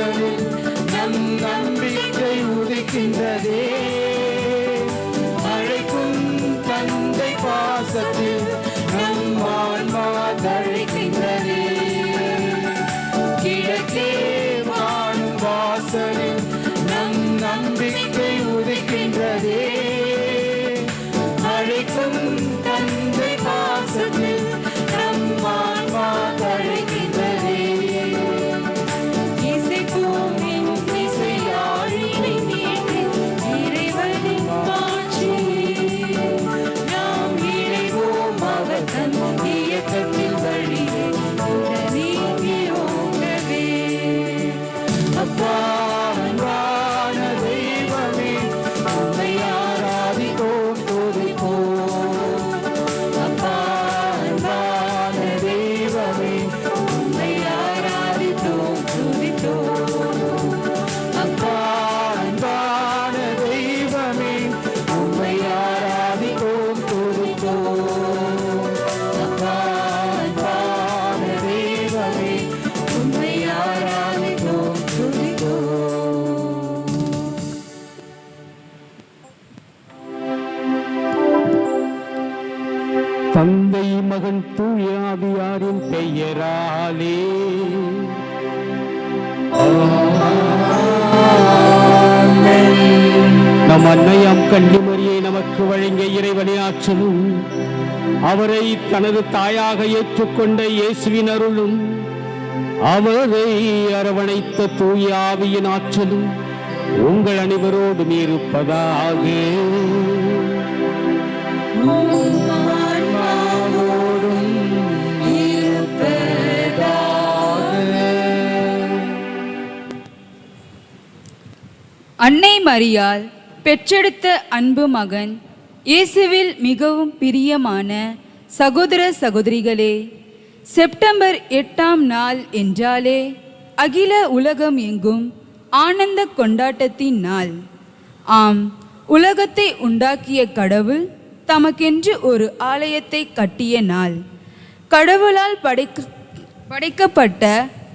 வாசலில் நம் நம்பிக்கை உதிக்கின்றதே. அழைக்கும் தந்தை பாசத்தில் நம் ஆன்மா தழைக்கின்றதே. கிழக்கே வாழும் வாசலில் நம் நம்பிக்கை உதிக்கின்றதே. அழைக்கும் தந்தை பாசத்தில் நம் ஆன்மா தழைக்கின்றதே. இசைப்போம் இசையாழினை மீட்டு இறைவனின் மாட்சியை நாம் இணைவோம் அவர் தன் இயக்கத்தில் வழியே நீங்கி ஓங்கவே. அப்பா அன்பான தெய்வமே உம்மை ஆராதிப்போம் துதிப்போம். அப்பா அன்பான தெய்வமே உம்மை ஆராதிப்போம் துதிப்போம். அப்பா அன்பான தெய்வமே உம்மை ஆராதிப்போம் துதிப்போம். அப்பா அன்பான தெய்வமே உம்மை ஆராதிப்போம் துதிப்போம். தந்தை மகன் தூய ஆவியாரின் பெயராலே நம் அன்னையாம் கன்னிமரியை நமக்கு வழங்கிய இறைவனின் ஆற்றலும் அவரை தனது தாயாக ஏற்றுக்கொண்ட இயேசுவின் அருளும் அவரை அரவணைத்த தூய ஆவியின் ஆற்றலும் உங்கள் அனைவரோடும் இருப்பதாக. அன்னை மரியாள் பெற்றெடுத்த அன்பு மகன் இயேசுவில் மிகவும் பிரியமான சகோதர சகோதரிகளே, செப்டம்பர் 8ஆம் நாள் என்றாலே அகில உலகம் எங்கும் ஆனந்த கொண்டாட்டத்தின் நாள். ஆம், உலகத்தை உண்டாக்கிய கடவுள் தமக்கென்று ஒரு ஆலயத்தை கட்டிய நாள். கடவுளால் படைக்கப்பட்ட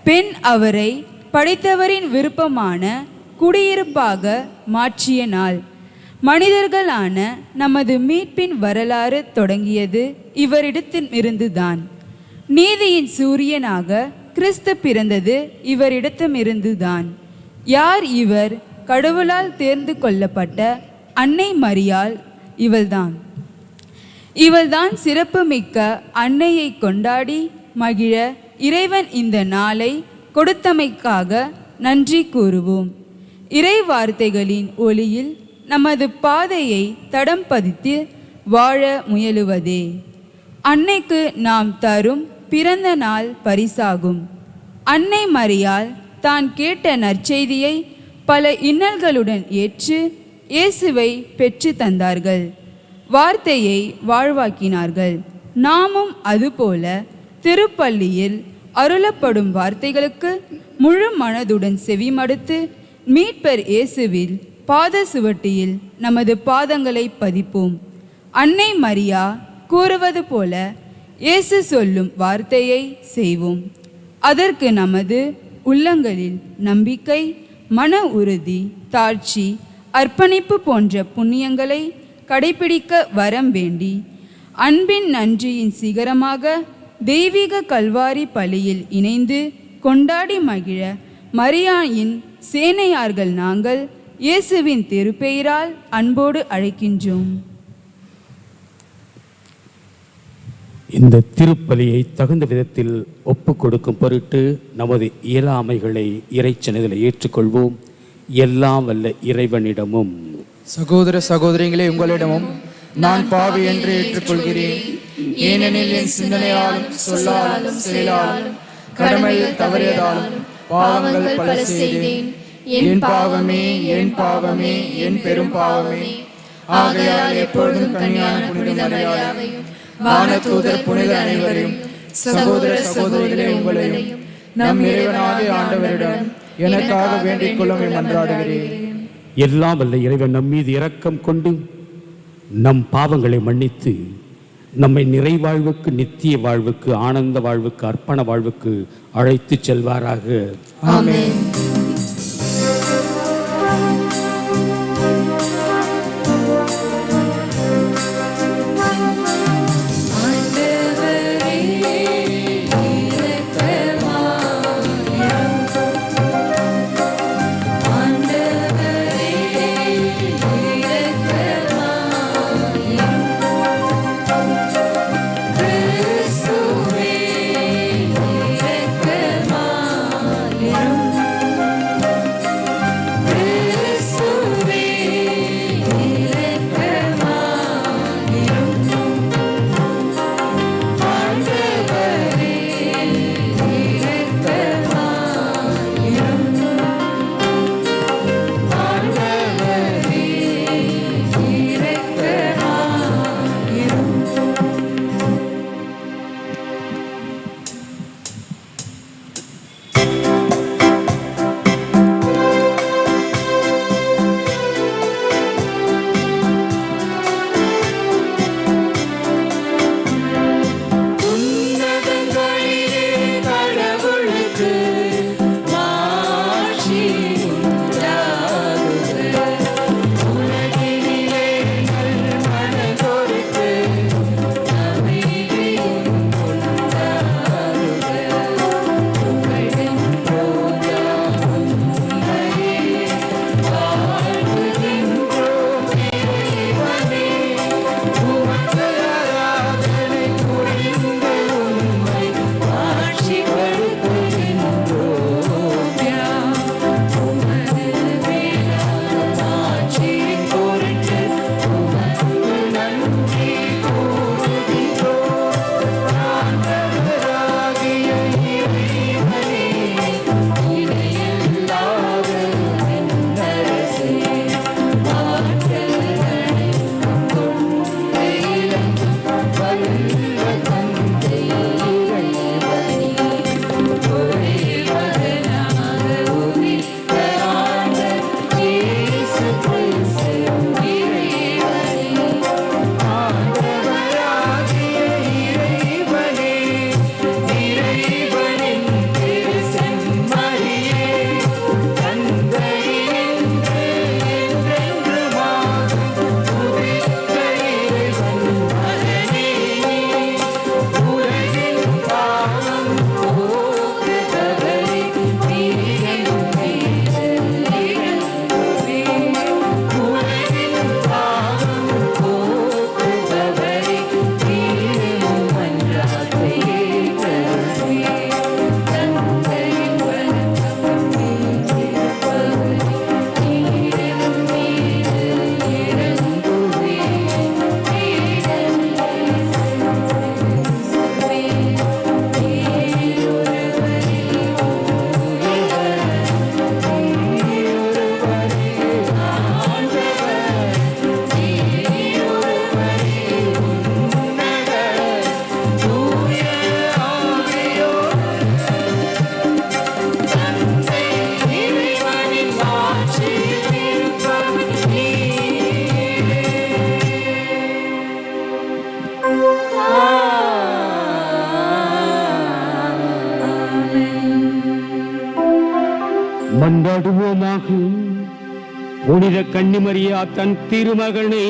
பெண் அவரை படைத்தவரின் விருப்பமான குடியிருப்பாக மாற்றிய நாள். மனிதர்களான நமது மீட்பின் வரலாறு தொடங்கியது இவரிடத்திலிருந்துதான். நீதியின் சூரியனாக கிறிஸ்து பிறந்தது இவரிடத்திலிருந்துதான். யார் இவர்? கடவுளால் தேர்ந்து கொள்ளப்பட்ட அன்னை மரியாள் இவள்தான். இவள்தான் சிறப்புமிக்க அன்னையை கொண்டாடி மகிழ இறைவன் இந்த நாளை கொடுத்தமைக்காக நன்றி கூறுவோம். இறை வார்த்தைகளின் ஒளியில் நமது பாதையை தடம் பதித்து வாழ முயலுவதே அன்னைக்கு நாம் தரும் பிறந்த நாள் பரிசாகும். அன்னை மரியாள் தான் கேட்ட நற்செய்தியை பல இன்னல்களுடன் ஏற்று இயேசுவை பெற்று தந்தார்கள். வார்த்தையை வாழ்வாக்கினார்கள். நாமும் அதுபோல திருப்பள்ளியில் அருளப்படும் வார்த்தைகளுக்கு முழு மனதுடன் செவிமடுத்து மீட்பர் இயேசுவில் பாத சுவட்டியில் நமது பாதங்களை பதிப்போம். அன்னை மரியா கூறுவது போல இயேசு சொல்லும் வார்த்தையை செய்வோம். அதற்கு நமது உள்ளங்களில் நம்பிக்கை, மன உறுதி, தாழ்ச்சி, அர்ப்பணிப்பு போன்ற புண்ணியங்களை கடைபிடிக்க வரம் வேண்டி அன்பின் நன்றியின் சிகரமாக தெய்வீக கல்வாரி பலியில் இணைந்து கொண்டாடி மகிழ மரியாயின் சேனையார்கள் நாங்கள் இயேசுவின் திருப்பெயரால் அன்போடு அழைக்கின்றோம். இந்த திருப்பலியை தகுந்த விதத்தில் ஒப்பு கொடுக்கும் பொருட்டு நமது இயலாமைகளை இறைச்சனதில் ஏற்றுக்கொள்வோம். எல்லாம் வல்ல இறைவனிடமும் சகோதர சகோதரிகளே, உங்களிடமும் நான் பாவி என்று ஏற்றுக்கொள்கிறேன். ஏனெனில் என் சிந்தனையாலும் சொல்லாலும் செயலாலும் கடமையில் தவறியதாலும் பாவங்கள் பல செய்தேன். என் பாவமே, என் பாவமே, என் பெரும் பாவமே. ஆகையால் எப்பொழுதும் கன்னியான புனித மரியாதையும் வானதூதர் புனித அனைவரையும் சகோதர சகோதரிகளே உங்களையும் நம் இறைவனாகிய ஆண்டவரிடம் எனக்காக வேண்டிக் கொள்ளும் மன்றாடுகிறேன். எல்லாம் வல்ல இறைவன் நம் மீது இரக்கம் கொண்டு நம் பாவங்களை மன்னித்து நம்மை நிறைவாழ்வுக்கு, நித்திய வாழ்வுக்கு, ஆனந்த வாழ்வுக்கு, அர்ப்பண வாழ்வுக்கு அழைத்து செல்வாராக. ஆமென். மன்றாடுவோமாக. புனித கன்னிமரியா தன் திருமகனை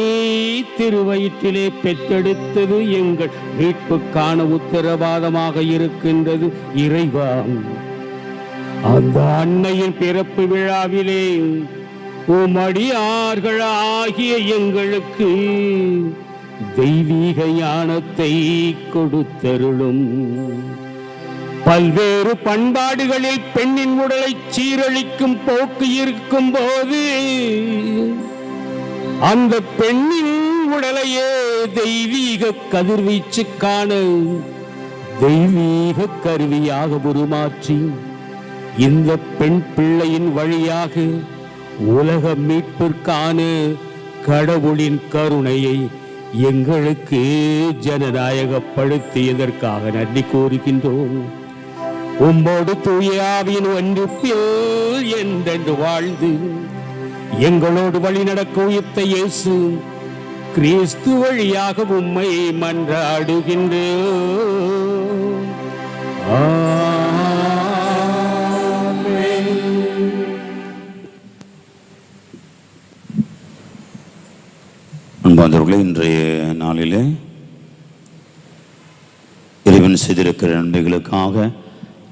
திருவயிற்றிலே பெற்றெடுத்தது எங்கள் மீட்புக்கான உத்தரவாதமாக இருக்கின்றது. இறைவா, அந்த அன்னையின் பிறப்பு விழாவிலே உமடியார்கள் ஆகிய எங்களுக்கு தெய்வீக ஞானத்தை கொடுத்தருளும். பல்வேறு பண்பாடுகளில் பெண்ணின் உடலை சீரழிக்கும் போக்கு இருக்கும் போது அந்த பெண்ணின் உடலையே தெய்வீக கதிர்வீச்சுக்கான தெய்வீக கருவியாக உருமாற்றி இந்த பெண் பிள்ளையின் வழியாக உலக மீட்பிற்கான கடவுளின் கருணையை எங்களுக்கு ஜனநாயகப்படுத்தியதற்காக நன்றி கூறுகின்றோம். உம்மோடு தூய ஆவியின் ஒன்றிப்பில் என்றென்று வாழ்ந்து எங்களோடு வழி நடக்க உயிர்த்த இயேசு கிறிஸ்து வழியாக உம்மை மன்றாடுகின்றோம். ஆமென். அன்பார்ந்தவர்களே, இன்றைய நாளிலே இறைவன் செய்திருக்கிற நன்மைகளுக்காக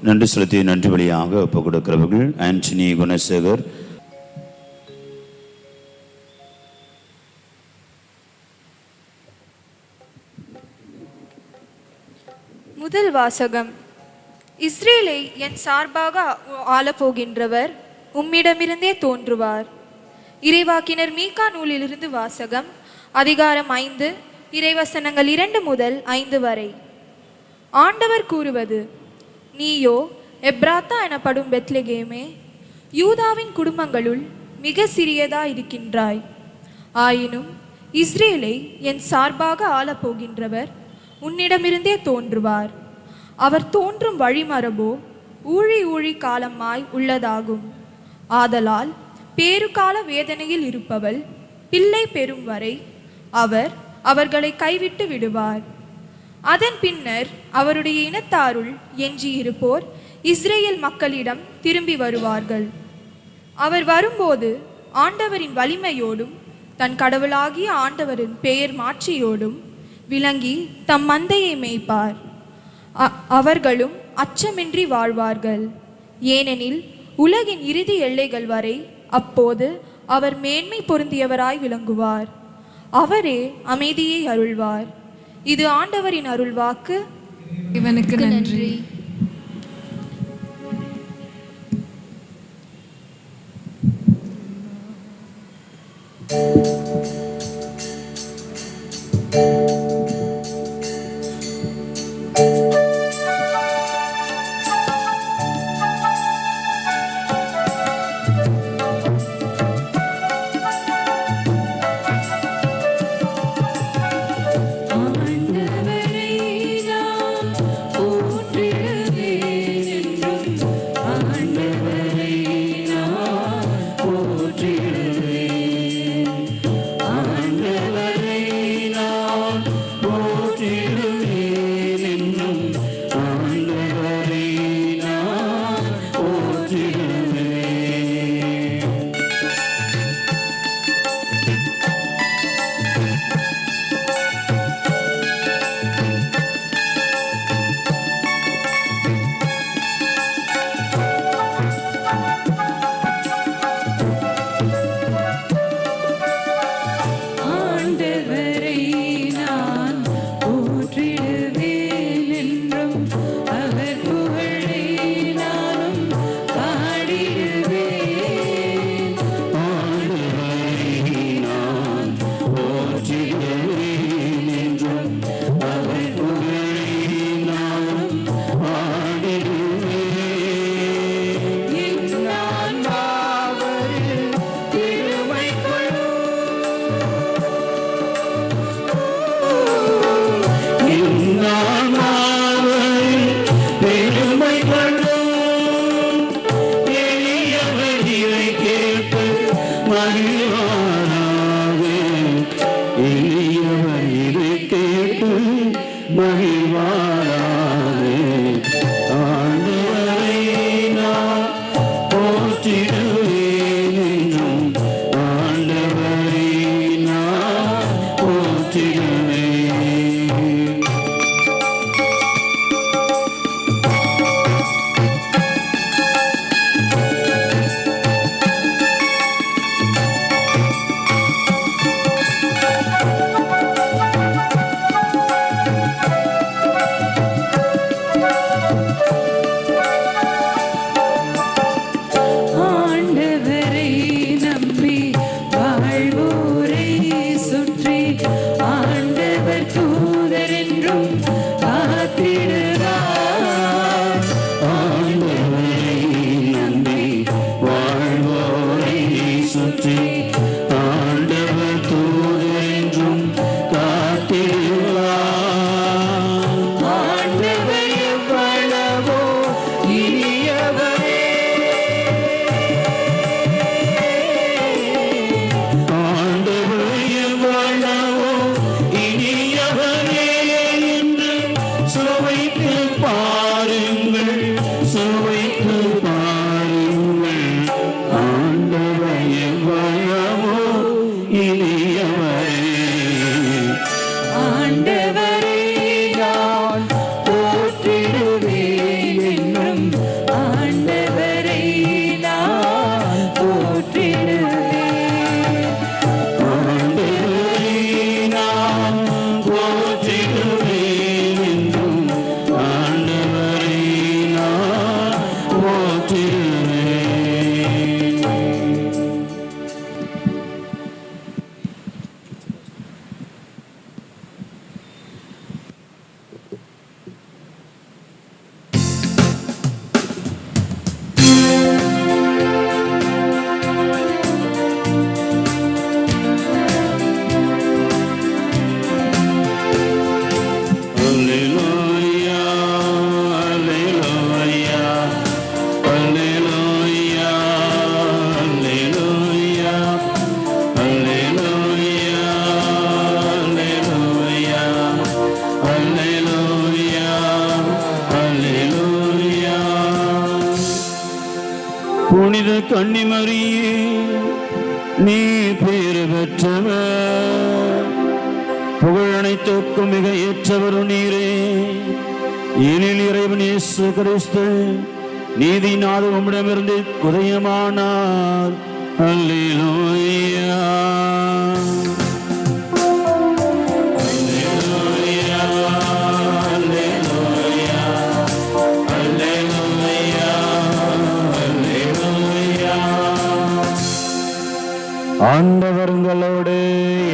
நன்றி செலுத்தி நன்றி வழியாக ஒப்புக் கொடுக்கிறவர்கள் ஆண்டனி குணசேகர், முதல் வாசகம். இஸ்ரேலை என் சார்பாக ஆளப்போகின்றவர் உம்மிடமிருந்தே தோன்றுவார். இறைவாக்கினர் மீகா நூலிலிருந்து வாசகம். அதிகாரம் 5, இறைவசனங்கள் 2 முதல் 5 வரை. ஆண்டவர் கூறுவது: நீயோ எப்ராத்தா எனப்படும் பெத்லெகேமே, யூதாவின் குடும்பங்களுள் மிக சிறியதா இருக்கின்றாய். ஆயினும் இஸ்ரேலை என் சார்பாக ஆளப்போகின்றவர் உன்னிடமிருந்தே தோன்றுவார். அவர் தோன்றும் வழிமரபோ ஊழி காலமாய் உள்ளதாகும். ஆதலால் பேறுகால வேதனையில் இருப்பவள் பிள்ளை பெறும் வரை அவர் அவர்களை கைவிட்டு விடுவார். அதன் பின்னர் அவருடைய இனத்தாருள் எஞ்சியிருப்போர் இஸ்ரேல் மக்களிடம் திரும்பி வருவார்கள். அவர் வரும்போது ஆண்டவரின் வலிமையோடும் தன் கடவுளாகிய ஆண்டவரின் பெயர் மாட்சியோடும் விளங்கி தம் மந்தையை மேய்ப்பார். அவர்களும் அச்சமின்றி வாழ்வார்கள். ஏனெனில் உலகின் இறுதி எல்லைகள் வரை அப்போது அவர் மேன்மை பொருந்தியவராய் விளங்குவார். அவரே அமைதியை அருள்வார். இது ஆண்டவரின் அருள்வாக்கு. இவனுக்கு நன்றி. மகிழ்வாராதே ஆண்டவரை நான் போற்றி புனித கன்னிமரியே நீ பேறு பெற்றவர், புகழனைத்துக்கும் மிக ஏற்றவர் நீரே. ஏனில் இறைவன் இயேசு கிறிஸ்து நீதிநாத உம்மிடமிருந்து உதயமானார். அல்லேலூயா. ஆண்டவர்களோடு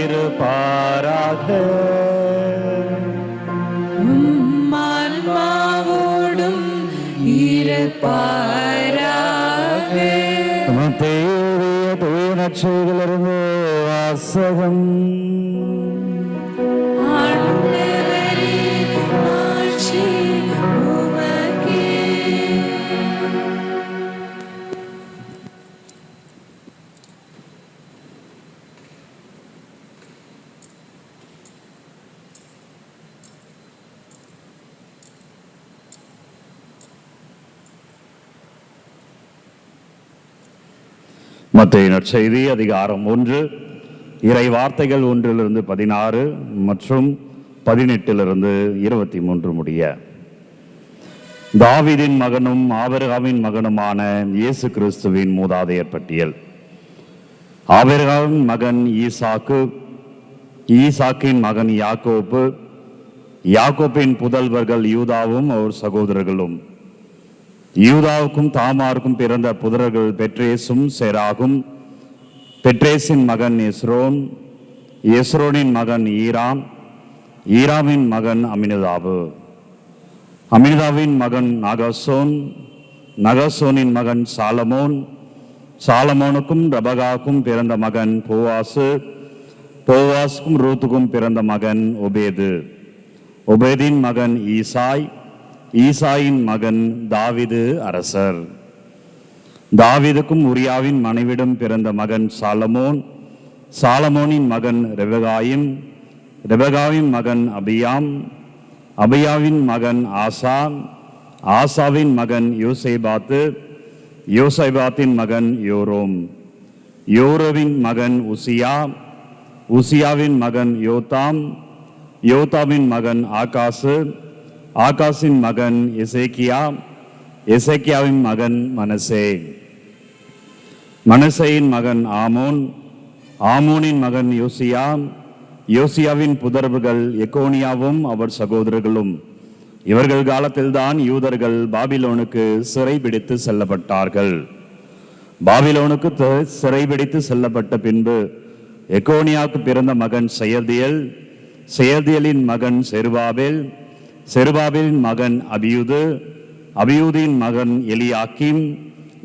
இருப்பாராக. ஆன்மாவோடும் இருப்பாராக. தேவைய தூய நற்செய்தியிலிருந்து வாசகம். ஆண்டவரே, ஆட்சி உமக்கே. மத்தேயு நற்செய்தி அதிகாரம் 1 இறை வார்த்தைகள் 1-16 மற்றும் 18 23 முடிய. தாவீதின் மகனும் ஆபிரகாமின் மகனுமான இயேசு கிறிஸ்துவின் மூதாதையர் பட்டியல். ஆபிரகாமின் மகன் ஈசாக்கு, ஈசாக்கின் மகன் யாக்கோப்பு, யாக்கோப்பின் புதல்வர்கள் யூதாவும் அவர் சகோதரர்களும். யூதாவுக்கும் தாமாருக்கும் பிறந்த புதர்கள் பெட்ரேசும் செராகும். பெட்ரேசின் மகன் எஸ்ரோன், எஸ்ரோனின் மகன் ஈராம், ஈராமின் மகன் அமினதாபு, அமினதாவின் மகன் நகசோன், நகசோனின் மகன் சாலமோன், சாலமோனுக்கும் ரபகாவுக்கும் பிறந்த மகன் போவாசு, போவாசுக்கும் ரூத்துக்கும் பிறந்த மகன் ஒபேது, ஒபேதின் மகன் ஈசாய், ஈசாயின் மகன் தாவீது அரசர். தாவீதுக்கும் உரியாவின் மனைவிடம் பிறந்த மகன் சாலமோன், சாலமோனின் மகன் ரெபகாயும், ரெபகாவின் மகன் அபியாம், அபியாவின் மகன் ஆசா, ஆசாவின் மகன் யோசேபாத்து, யோசேபாத்தின் மகன் யோரோம், யோரோவின் மகன் உசியா, உசியாவின் மகன் யோதாம், யோதாமின் மகன் ஆகாசு, ஆகாசின் மகன் எசேக்கியா, எசேக்கியாவின் மகன் மனசே, மனசேயின் மகன் ஆமோன், ஆமோனின் மகன் யோசியா, யோசியாவின் புதர்வுகள் எக்கோனியாவும் அவர் சகோதரர்களும். இவர்கள் காலத்தில்தான் யூதர்கள் பாபிலோனுக்கு சிறைபிடித்து செல்லப்பட்டார்கள். பாபிலோனுக்கு சிறைபிடித்து செல்லப்பட்ட பின்பு எக்கோனியாவுக்கு பிறந்த மகன் செயல்தியல், செயல்தியலின் மகன் செருபாபேல், செருபாபேலின் மகன் அபியூது, அபியூதின் மகன் எலியாக்கிம்,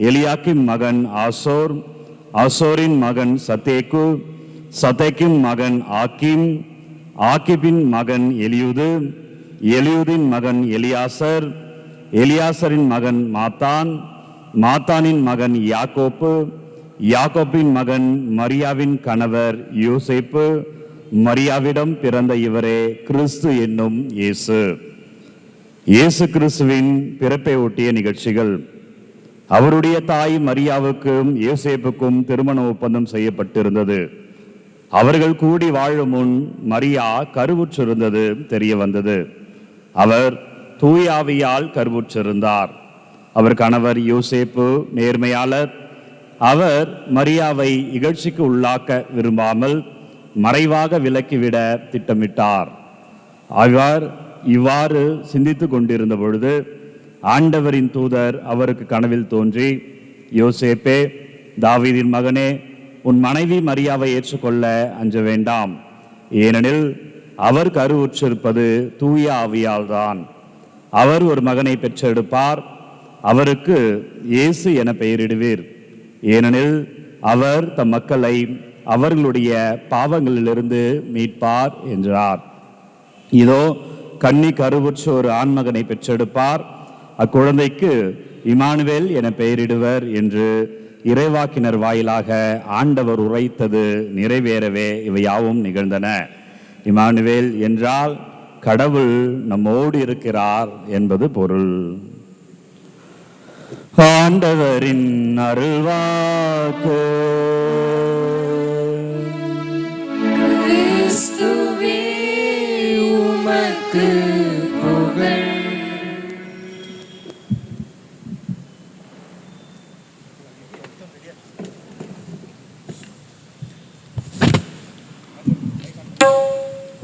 எலியாக்கிம் மகன் ஆசோர், ஆசோரின் மகன் சத்தேக்கு, சத்தேக்கின் மகன் ஆக்கிம், ஆக்கிபின் மகன் எலியூது, எலியூதின் மகன் எலியாசர், எலியாசரின் மகன் மாத்தான், மாத்தானின் மகன் யாக்கோப்பு, யாக்கோப்பின் மகன் மரியாவின் கணவர் யோசேப்பு, மரியாவிடம் பிறந்த இவரே கிறிஸ்து என்னும் இயேசு. இயேசு கிறிஸ்துவின் பிறப்பை ஒட்டிய நிகழ்ச்சிகள். அவருடைய தாய் மரியாவுக்கும் யோசேப்புக்கும் திருமண ஒப்பந்தம் செய்யப்பட்டிருந்தது. அவர்கள் கூடி வாழும் முன் மரியா கருவுற்றிருந்தது தெரிய வந்தது. அவர் தூய ஆவியால் கருவுற்றிருந்தார். அவர் கணவர் யோசேப்பு நேர்மையாளர். அவர் மரியாவை இகழ்ச்சிக்கு உள்ளாக்க விரும்பாமல் மறைவாக விலக்கிவிட திட்டமிட்டார். அவர் இவ்வாறு சிந்தித்து கொண்டிருந்த பொழுது ஆண்டவரின் தூதர் அவருக்கு கனவில் தோன்றி, யோசேப்பே, தாவீதின் மகனே, உன் மனைவி மரியாவை ஏற்றுக்கொள்ள அஞ்ச வேண்டாம். ஏனெனில் அவர் கருவுற்றிருப்பது தூய ஆவியால் தான். அவர் ஒரு மகனை பெற்றெடுப்பார். அவருக்கு இயேசு என பெயரிடுவீர். ஏனெனில் அவர் தம் மக்களை அவர்களுடைய பாவங்களிலிருந்து மீட்பார் என்றார். இதோ கன்னி கருவுற்ற ஒரு ஆண்மகனை பெற்றெடுப்பார். அக்குழந்தைக்கு இமானுவேல் என பெயரிடுவர் என்று இறைவாக்கினர் வாயிலாக ஆண்டவர் உரைத்தது நிறைவேறவே இவையாவும் நிகழ்ந்தன. இமானுவேல் என்றால் கடவுள் நம்மோடு இருக்கிறார் என்பது பொருள். ஆண்டவரின் அருள்வாக்கு. கிறிஸ்துவே உமக்கு புகழ்.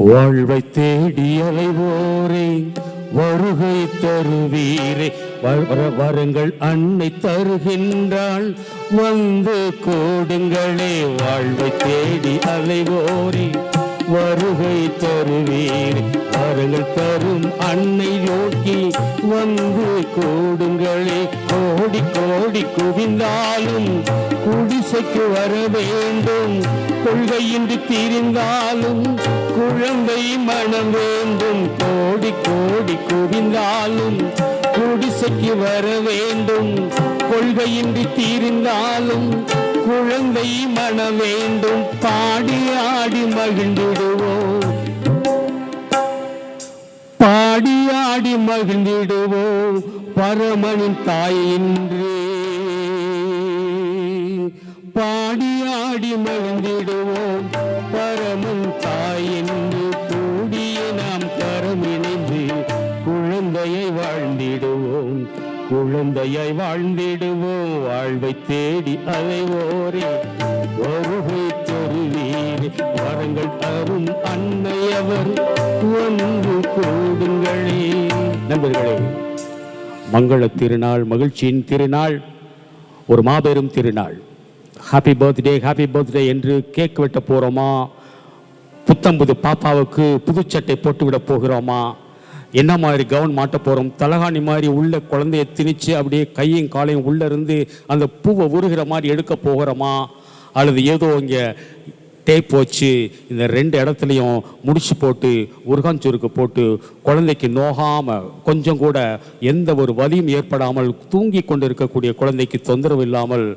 வாழ்வை தேடி அலைவோரே வருகை தருவீரே, வரங்கள் அன்னை தருகின்றாள் வந்து கூடுங்களே. வாழ்வை தேடி அலைவோரே வருகை தருவீரே, வரங்கள் தரும் அன்னை நோக்கி வந்து கூடுங்களே. கோடி கோடி குவிந்தாலும் குடிசைக்கு வர வேண்டும், கொள்கையின்றி தீர்ந்தாலும் குழந்தை மனம் வேண்டும். கோடி கோடி குவிந்தாலும் குடிசைக்கு வர வேண்டும், கொள்கையின்றி தீர்ந்தாலும் குழந்தை மனம் வேண்டும். பாடி ஆடி மகிழ்ந்திடுவோம், பாடி ஆடி மகிழ்ந்திடுவோம் பரமனின் தாயின்றே. பாடி ஆடி மகிழ்ந்திடுவோம் பரமன் தாயின்று, கூடிய நாம் கரமிணைந்து குழந்தையை வாழ்ந்திடுவோம், குழந்தையை வாழ்ந்திடுவோம். வாழ்வை தேடி அலைவோரே வருகை தருவீரே, வரங்கள் தரும் அன்னையவர் வந்து கூடுங்களே. நண்பர்களே, மங்கள திருநாள், மகிழ்ச்சியின் திருநாள், ஒரு மாபெரும் திருநாள். ஹாப்பி பர்த்டே என்று கேக் வெட்ட போகிறோமா? புத்தம்புது பாப்பாவுக்கு புதுச்சட்டை போட்டுவிட போகிறோமா? என்ன மாதிரி கவுன் மாட்ட போகிறோம்? தலகாணி மாதிரி உள்ள குழந்தைய திணிச்சு அப்படியே கையும் காலையும் உள்ளே இருந்து அந்த பூவை உருகிற மாதிரி எடுக்க போகிறோமா? அல்லது ஏதோ இங்கே டேப் வச்சு இந்த 2 இடத்துலையும் முடிச்சு போட்டு உருகாஞ்சுருக்கு போட்டு குழந்தைக்கு நோகாமல் கொஞ்சம் கூட எந்த ஒரு வலியும் ஏற்படாமல் தூங்கி கொண்டு இருக்கக்கூடிய குழந்தைக்கு தொந்தரவு இல்லாமல்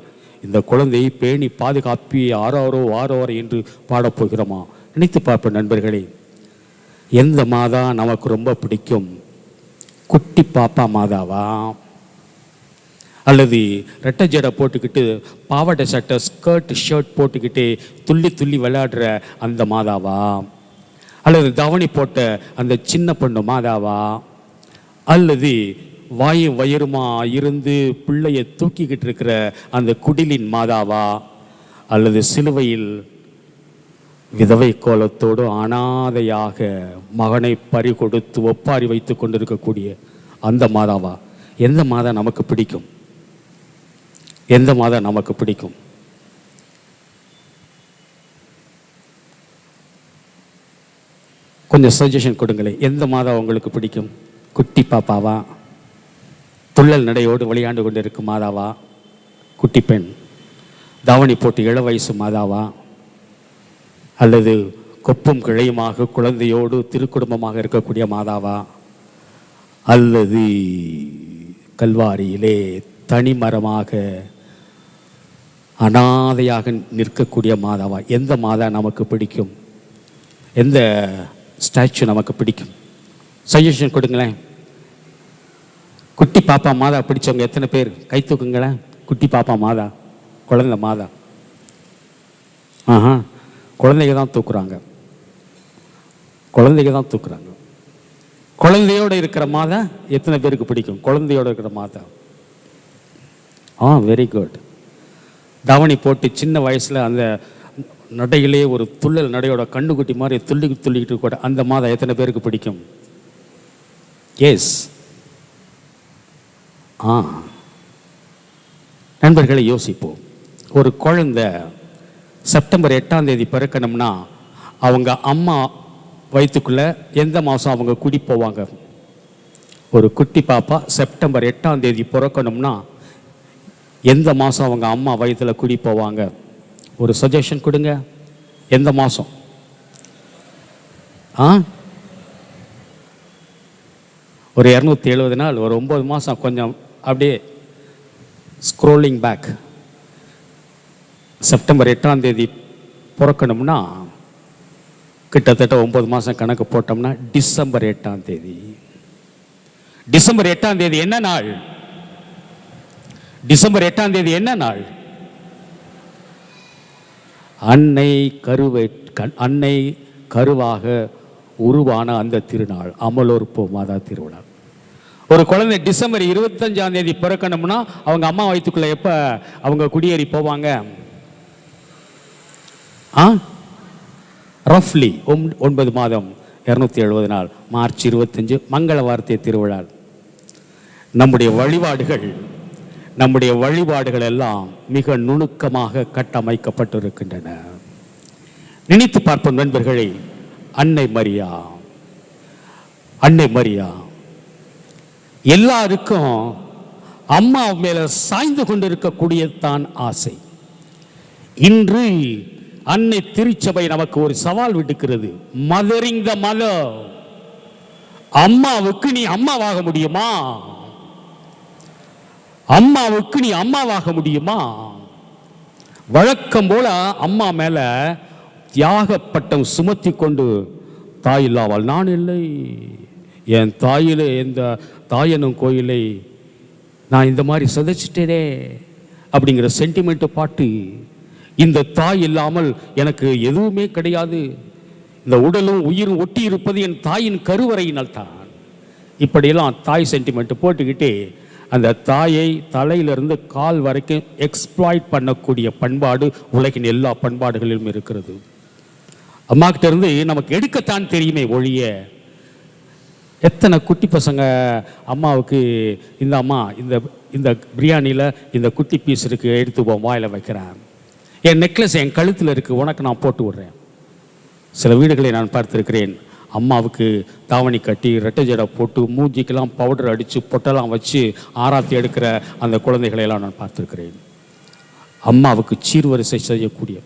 இந்த குழந்தையை பேணி பாதுகாப்பி ஆரோரோ என்று பாடப்போகிறோமா? நினைத்து பார்ப்போம் நண்பர்களே. எந்த மாதா நமக்கு ரொம்ப பிடிக்கும்? குட்டி பாப்பா மாதாவா? அல்லது ரெட்டை ஜடை போட்டுக்கிட்டு பாவாடை சட்டை ஸ்கர்ட் ஷர்ட் போட்டுக்கிட்டு துள்ளி துள்ளி விளையாடுற அந்த மாதாவா? அல்லது தவணி போட்ட அந்த சின்ன பொண்ணு மாதாவா? அல்லது வாயும் வயிறுமா இருந்து பிள்ளையை தூக்கிக்கிட்டு இருக்கிற அந்த குடிலின் மாதாவா? அல்லது சிலுவையில் விதவை கோலத்தோடு அனாதையாக மகனை பறிகொடுத்து ஒப்பாரி வைத்து கொண்டிருக்கக்கூடிய அந்த மாதாவா? எந்த மாதா நமக்கு பிடிக்கும்? எந்த மாதா நமக்கு பிடிக்கும்? கொஞ்சம் சஜஷன் கொடுங்களேன். எந்த மாதா உங்களுக்கு பிடிக்கும்? குட்டி பாப்பாவா? துள்ளல் நடையோடு விளையாண்டு கொண்டு இருக்கும் மாதாவா? குட்டி பெண் தாவணி போட்டு இள வயசு மாதாவா? அல்லது கொப்பும் கிளையுமாக குழந்தையோடு திருக்குடும்பமாக இருக்கக்கூடிய மாதாவா? அல்லது கல்வாரியிலே தனிமரமாக அனாதையாக நிற்கக்கூடிய மாதாவா? எந்த மாதா நமக்கு பிடிக்கும்? எந்த ஸ்டாச்சு நமக்கு பிடிக்கும்? சஜஷன் கொடுங்களேன். குட்டி பாப்பா மாதா பிடிச்சவங்க எத்தனை பேர்? கை தூக்குங்களேன். குட்டி பாப்பா மாதா, குழந்தை மாதா. குழந்தைங்க தான் தூக்குறாங்க, குழந்தைங்க தான் தூக்குறாங்க. குழந்தையோடு இருக்கிற மாதா எத்தனை பேருக்கு பிடிக்கும்? குழந்தையோடு இருக்கிற மாதா. Very good. தவணி போட்டு சின்ன வயசில் அந்த நடையிலே ஒரு துள்ளல் நடையோட கண்ணுக்குட்டி மாதிரி துள்ளிக்கிட்டு கூட அந்த மாதா எத்தனை பேருக்கு பிடிக்கும்? எஸ். நண்பர்களை யோசிப்போம். ஒரு குழந்தை செப்டம்பர் 8ஆம் தேதி பிறக்கணும்னா அவங்க அம்மா வயிற்றுக்குள்ளே எந்த மாதம் அவங்க குடி போவாங்க? ஒரு குட்டி பாப்பா செப்டம்பர் 8ஆம் தேதி பிறக்கணும்னா எந்த மாதம் அவங்க அம்மா வயிற்றில் குடி போவாங்க? ஒரு சஜஷன் கொடுங்க. எந்த மாதம்? ஒரு 270 நாள், ஒரு 9 மாதம். கொஞ்சம் அப்படியே ஸ்க்ரோலிங் பேக். செப்டம்பர் 8ஆம் தேதி பிறக்கணும்னா கிட்டத்தட்ட 9 மாதம் கணக்கு போட்டோம்னா டிசம்பர் 8ஆம் தேதி. டிசம்பர் 8ஆம் தேதி என்ன நாள்? டிசம்பர் 8ஆம் தேதி என்ன நாள்? அன்னை கருவாக உருவான அந்த திருநாள் அமலோற்போ மாதா திருவிழா. ஒரு குழந்தை டிசம்பர் 25ஆம் தேதி பிறக்கணும்னா அவங்க அம்மா வயிற்றுக்குள்ள எப்ப அவங்க குடியேறி போவாங்க? ரஃப்லி 9 மாதம் 270 நாள், மார்ச் 25 மங்கள வார்த்தை திருவிழா. நம்முடைய வழிபாடுகள் எல்லாம் மிக நுணுக்கமாக கட்டமைக்கப்பட்டிருக்கின்றன. நினைத்து பார்ப்போம் நண்பர்களே, அன்னை மரியா எல்லாருக்கும் அம்மா மேல சாய்ந்து கொண்டிருக்கக்கூடிய தான் ஆசை. இன்று அன்னை திருச்சபை நமக்கு ஒரு சவால் விடுக்கிறது. Mothering the mother. அம்மாவுக்கு நீ அம்மாவாக முடியுமா? அம்மாவுக்கு நீ அம்மாவாக முடியுமா? வழக்கம் போல அம்மா மேல தியாக பட்டம் சுமத்தி கொண்டு தாய் இல்லாமல் நான் இல்லை, என் தாயிலே இந்த தாயனும் கோயிலை நான் இந்த மாதிரி சதைச்சிட்டேனே அப்படிங்கிற சென்டிமெண்ட் பாட்டு. இந்த தாய் இல்லாமல் எனக்கு எதுவுமே கிடையாது, இந்த உடலும் உயிரும் ஒட்டி இருப்பது என் தாயின் கருவறையினால் தான். இப்படியெல்லாம் தாய் சென்டிமெண்ட் போட்டுக்கிட்டு அந்த தாயை தலையிலிருந்து கால் வரைக்கும் எக்ஸ்ப்ளாய்ட் பண்ணக்கூடிய பண்பாடு உலகின் எல்லா பண்பாடுகளிலும் இருக்கிறது. அம்மா கிட்ட இருந்து நமக்கு எடுக்கத்தான் தெரியுமே ஒழிய, எத்தனை குட்டி பசங்க அம்மாவுக்கு இந்த அம்மா இந்த பிரியாணியில் இந்த குட்டி பீஸ் இருக்கு, எடுத்துப்போம் வாயில் வைக்கிறேன், என் நெக்லஸ் என் கழுத்தில் இருக்குது, உனக்கு நான் போட்டு விடுறேன். சில வீடுகளை நான் பார்த்துருக்கிறேன், அம்மாவுக்கு தாவணி கட்டி ரெட்டை ஜடை போட்டு மூஞ்சிக்கெல்லாம் பவுடர் அடித்து பொட்டெல்லாம் வச்சு ஆராத்தி எடுக்கிற அந்த குழந்தைகளையெல்லாம் நான் பார்த்துருக்கிறேன். அம்மாவுக்கு சீர்வரிசை செய்யக்கூடிய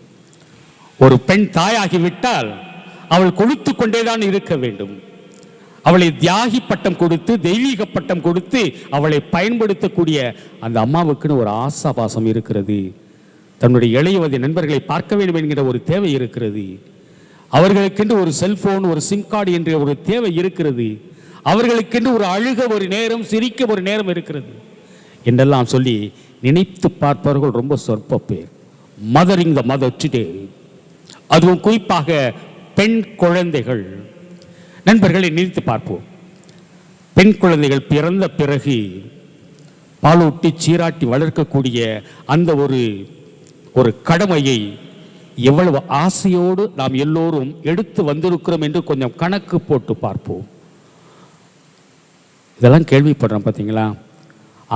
ஒரு பெண் தாயாகிவிட்டால் அவள் கொழுத்து கொண்டே தான் இருக்க வேண்டும். அவளை தியாகி பட்டம் கொடுத்து தெய்வீக பட்டம் கொடுத்து அவளை பயன்படுத்தக்கூடிய அந்த அம்மாவுக்குன்னு ஒரு ஆசாபாசம் இருக்கிறது. தன்னுடைய இளையவதி நண்பர்களை பார்க்க வேண்டும் என்கிற ஒரு தேவை இருக்கிறது. அவர்களுக்கென்று ஒரு செல்போன், ஒரு சிம் கார்டு என்ற ஒரு தேவை இருக்கிறது. அவர்களுக்கென்று ஒரு அழுக ஒரு நேரம், சிரிக்க ஒரு நேரம் இருக்கிறது என்றெல்லாம் சொல்லி நினைத்து பார்ப்பவர்கள் ரொம்ப சொற்ப பேர். மதரிங் த மதர் டுடே, அதுவும் குறிப்பாக பெண் குழந்தைகள். நண்பர்களை நினைத்து பார்ப்போம். பெண் குழந்தைகள் பிறந்த பிறகு பாலூட்டி சீராட்டி வளர்க்கக்கூடிய அந்த ஒரு கடமையை எவ்வளவு ஆசையோடு நாம் எல்லோரும் எடுத்து வந்திருக்கிறோம் என்று கொஞ்சம் கணக்கு போட்டு பார்ப்போம். இதெல்லாம் கேள்விப்படுறோம் பார்த்தீங்களா?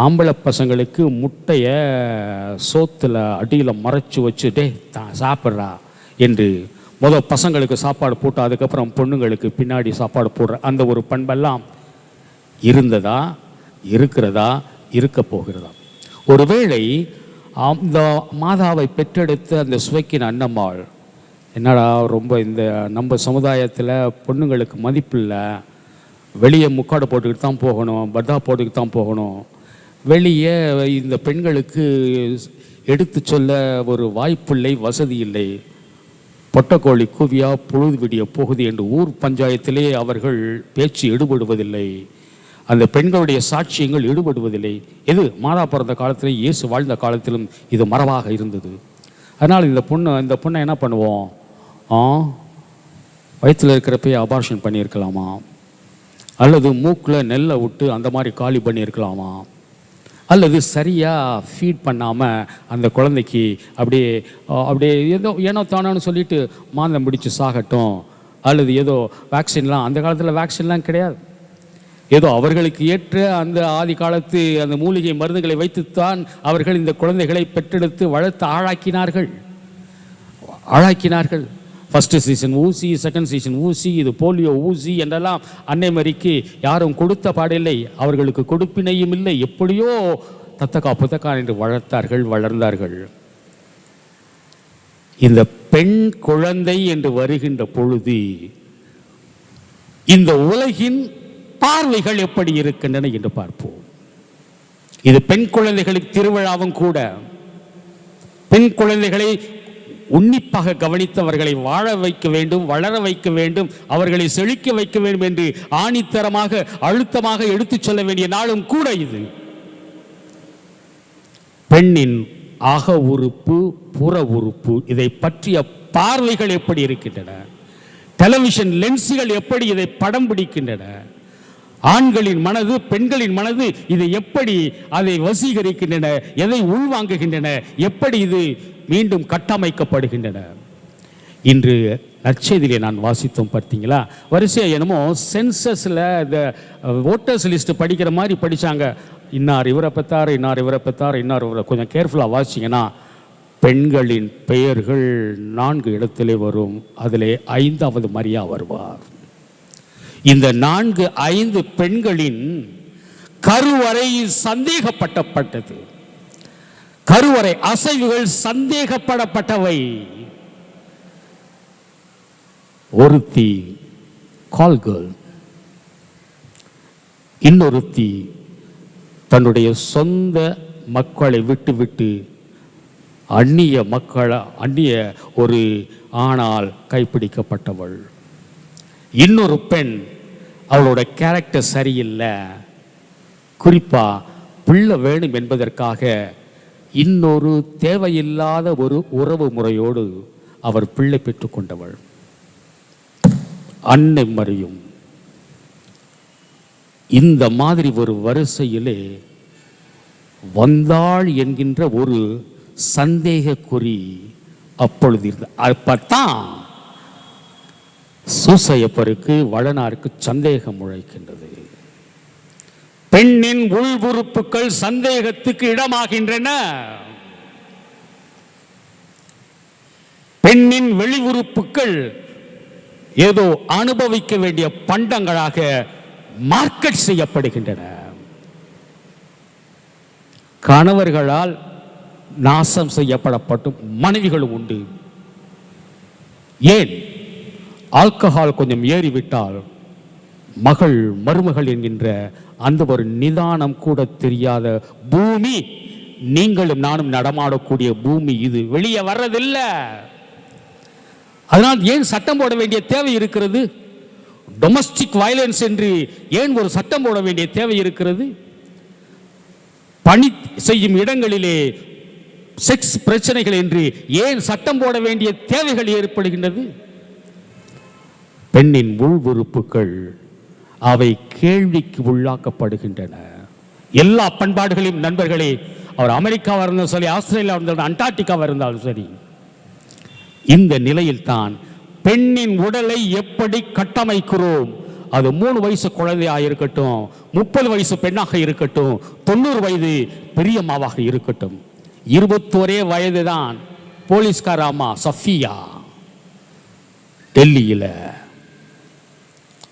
ஆம்பளை பசங்களுக்கு முட்டையை சோத்தில் அடியில் மறைச்சி வச்சுட்டே சாப்பிட்றா என்று பசங்களுக்கு சாப்பாடு போட்டு அதுக்கப்புறம் பொண்ணுங்களுக்கு பின்னாடி சாப்பாடு போடுற அந்த ஒரு பண்பெல்லாம் இருந்ததா, இருக்கிறதா, இருக்க போகிறதா? ஒருவேளை அந்த மாதாவை பெற்றெடுத்த அந்த சுவைக்கின் அன்னம்மாள், என்னடா ரொம்ப இந்த நம்ம சமுதாயத்தில் பொண்ணுங்களுக்கு மதிப்பில்லை, வெளியே முக்காடு போட்டுக்கிட்டு தான் போகணும், பர்தா போட்டுக்கிட்டு தான் போகணும், வெளியே இந்த பெண்களுக்கு எடுத்து சொல்ல ஒரு வாய்ப்பில்லை, வசதி இல்லை, பொட்டக்கோழி கூவியா பொழுது விடிய போகுது என்று ஊர் பஞ்சாயத்திலே அவர்கள் பேச்சு ஈடுபடுவதில்லை, அந்த பெண்களுடைய சாட்சியங்கள் ஈடுபடுவதில்லை. எது மாதா பிறந்த காலத்திலும் இயேசு வாழ்ந்த காலத்திலும் இது மரபாக இருந்தது. அதனால் இந்த பொண்ணை என்ன பண்ணுவோம்? வயிற்றில் இருக்கிறப்பே அபார்ஷன் பண்ணியிருக்கலாமா, அல்லது மூக்கில் நெல்லை விட்டு அந்த மாதிரி காலி பண்ணியிருக்கலாமா, அல்லது சரியாக ஃபீட் பண்ணாமல் அந்த குழந்தைக்கு அப்படியே ஏனோ தானோன்னு சொல்லிட்டு மாந்தம் பிடிச்சி சாகட்டும், அல்லது ஏதோ வேக்சின்லாம், அந்த காலத்தில் வேக்சின்லாம் கிடையாது, ஏதோ அவர்களுக்கு ஏற்ற அந்த ஆதி காலத்து அந்த மூலிகை மருந்துகளை வைத்துத்தான் அவர்கள் இந்த குழந்தைகளை பெற்றெடுத்து வளர்த்து ஆளாக்கினார்கள். ஃபர்ஸ்ட் சீசன் ஊசி, செகண்ட் சீசன் ஊசி, இது போலியோ ஊசி என்றெல்லாம் அன்னை மரிக்கு யாரும் கொடுத்த பாடில்லை, அவர்களுக்கு கொடுப்பினையும் இல்லை, எப்படியோ தத்தக்கா புத்தக்கா என்று வளர்ந்தார்கள். இந்த பெண் குழந்தை என்று வருகின்ற பொழுது இந்த உலகின் பார்வைகள் எப்படி இருக்கின்றன என்று பார்ப்போம். இது பெண் குழந்தைகளுக்கு திருவிழாவும் கூட. பெண் குழந்தைகளை உன்னிப்பாக கவனித்தவர்களை வாழ வைக்க வேண்டும், வளர வைக்க வேண்டும், அவர்களை செழிக்க வைக்க வேண்டும் என்று ஆணித்தரமாக அழுத்தமாக எடுத்துச் சொல்ல வேண்டிய நாளும் கூட இது. பெண்ணின் அக உறுப்பு, புற உறுப்பு, இதை பற்றிய பார்வைகள் எப்படி இருக்கின்றன? டெலிவிஷன் லென்ஸுகள் எப்படி இதை படம் பிடிக்கின்றன? ஆண்களின் மனது, பெண்களின் மனது இதை எப்படி அதை வசீகரிக்கின்றன? எதை உள்வாங்குகின்றன? எப்படி இது மீண்டும் கட்டமைக்கப்படுகின்றன? இன்று நற்செய்தியிலே நான் வாசித்தோம் பார்த்தீங்களா, வரிசையாக என்னமோ சென்சஸில் இந்த ஓட்டர்ஸ் லிஸ்ட் படிக்கிற மாதிரி படித்தாங்க. இன்னார் இவரை பெற்றார், இன்னார் இவரை பெற்றார், இன்னார் இவரை. கொஞ்சம் கேர்ஃபுல்லாக வாசிங்கன்னா பெண்களின் பெயர்கள் 4 இடத்திலே வரும். அதிலே 5வது மரியா வருவார். இந்த 4-5 பெண்களின் கருவறை சந்தேகப்பட்டது. கருவறை அசைவுகள் சந்தேகப்படப்பட்டவை. ஒருத்தி கால் கேர்ள், இன்னொருத்தி தன்னுடைய சொந்த மக்களை விட்டு அந்நிய ஒரு ஆணால் கைப்பிடிக்கப்பட்டவள். இன்னொரு பெண், அவளோட கேரக்டர் சரியில்லை, குறிப்பா பிள்ளை வேணும் என்பதற்காக இன்னொரு தேவையில்லாத ஒரு உறவு முறையோடு அவர் பிள்ளை பெற்றுக்கொண்டவள். அன்னை மரியும். இந்த மாதிரி ஒரு வரிசையிலே வந்தாள் என்கின்ற ஒரு சந்தேக குறி அப்பொழுது இருந்தது. அப்பத்தான் சூசையப்பருக்கு, வளனாருக்கு சந்தேகம் முளைக்கின்றது. பெண்ணின் உள் உறுப்புகள் சந்தேகத்துக்கு இடமாகின்றன. பெண்ணின் வெளி உறுப்புகள் ஏதோ அனுபவிக்க வேண்டிய பண்டங்களாக மார்க்கெட் செய்யப்படுகின்றன. கணவர்களால் நாசம் செய்யப்படப்படும் மனைவிகளும் உண்டு. ஏன்? ஆல்கஹால் கொஞ்சம் ஏறிவிட்டால் மகள், மருமகள் என்கின்ற அந்த ஒரு நிதானம் கூட தெரியாத பூமி, நீங்களும் நானும் நடமாடக்கூடிய பூமி இது. வெளியே வர்றதில்லை. அதனால் ஏன் சட்டம் போட வேண்டிய தேவை இருக்கிறது? டொமஸ்டிக் வயலன்ஸ் என்று ஏன் ஒரு சட்டம் போட வேண்டிய தேவை இருக்கிறது? பணி செய்யும் இடங்களிலே செக்ஸ் பிரச்சனைகள் என்று ஏன் சட்டம் போட வேண்டிய தேவைகள் ஏற்படுகின்றது? பெண்ணின் உள் உறுப்புகள் அவை கேள்விக்கு உள்ளாக்கப்படுகின்றன. எல்லா பண்பாடுகளையும் நண்பர்களே, அவர் அமெரிக்காவாக இருந்தாலும் சரி, ஆஸ்திரேலியா இருந்தாலும், அண்டார்டிகாவாக இருந்தாலும் சரி, இந்த நிலையில் தான் பெண்ணின் உடலை எப்படி கட்டமைக்கிறோம். அது 3 வயசு குழந்தையாக இருக்கட்டும், 30 வயசு பெண்ணாக இருக்கட்டும், 90 வயது பெரியம்மாவாக இருக்கட்டும், 21 வயது தான் போலீஸ்கார அம்மா சஃபியா டெல்லியில்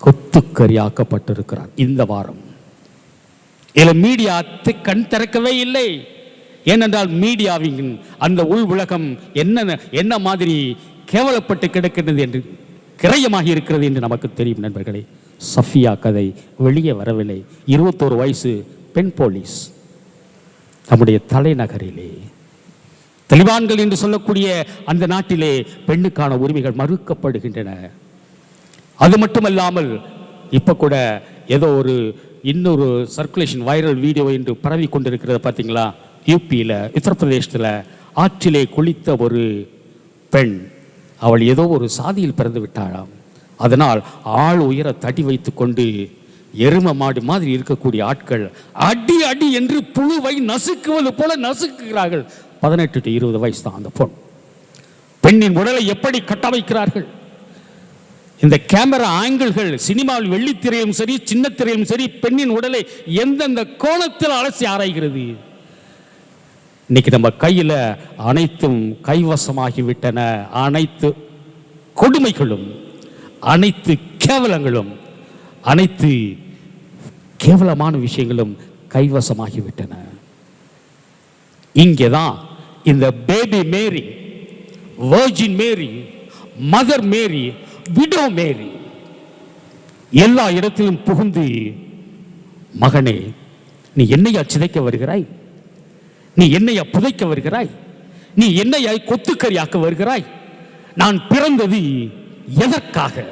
கொத்துக்கரியாக்கப்பட்டிருக்கிறார் இந்த வாரம். இதில் மீடியா கண் திறக்கவே இல்லை. ஏனென்றால் மீடியாவின் அந்த உள் உலகம் என்ன மாதிரி கேவலப்பட்டு கிடக்கிறது என்று, கிரயமாக இருக்கிறது என்று நமக்கு தெரியும் நண்பர்களே. சஃபியா கதை வெளியே வரவில்லை. 21 வயசு பெண் போலீஸ் நம்முடைய தலைநகரிலே, தலிபான்கள் என்று சொல்லக்கூடிய அந்த நாட்டிலே பெண்ணுக்கான உரிமைகள் மறுக்கப்படுகின்றன. அது மட்டுமல்லாமல் இப்போ கூட ஏதோ இன்னொரு சர்க்குலேஷன் வைரல் வீடியோ என்று பரவி கொண்டிருக்கிறத பார்த்தீங்களா? யூபியில், உத்தரப்பிரதேசத்தில் ஆற்றிலே குளித்த ஒரு பெண், அவள் ஏதோ ஒரு சாதியில் பிறந்து விட்டாளாம். அதனால் ஆள் உயர தடி வைத்து கொண்டு எரும மாடு மாதிரி இருக்கக்கூடிய ஆட்கள் அடி அடி என்று புழுவை நசுக்குவது போல நசுக்குகிறார்கள். 18 to 20 வயசு தான் அந்த பொண். பெண்ணின் உடலை எப்படி கட்டமைக்கிறார்கள்? இந்த கேமரா ஆங்கிள்கள், சினிமாவில் வெள்ளித்திரையும் சரி, சின்ன திரையும் சரி, பெண்ணின் உடலை எந்தெந்த கோணத்தில் அலசி ஆராய்கிறது. இன்னைக்கு நம்ம கையில் அனைத்தும் கைவசமாகிவிட்டன. அனைத்து கொடுமைகளும், அனைத்து கேவலங்களும், அனைத்து கேவலமான விஷயங்களும் கைவசமாகிவிட்டன. இங்கேதான் இந்த பேபி மேரி, வர்ஜின் மேரி, மதர் மேரி, விடோ மேரி எல்லா இடத்திலும் புகுந்து, மகனே நீ என்னையா சிதைக்க வருகிறாய்? நீ என்னையா புதைக்க வருகிறாய்? நீ என்னையா கொத்துக்கரியாக்க வருகிறாய்? நான் பிறந்தது எதற்காக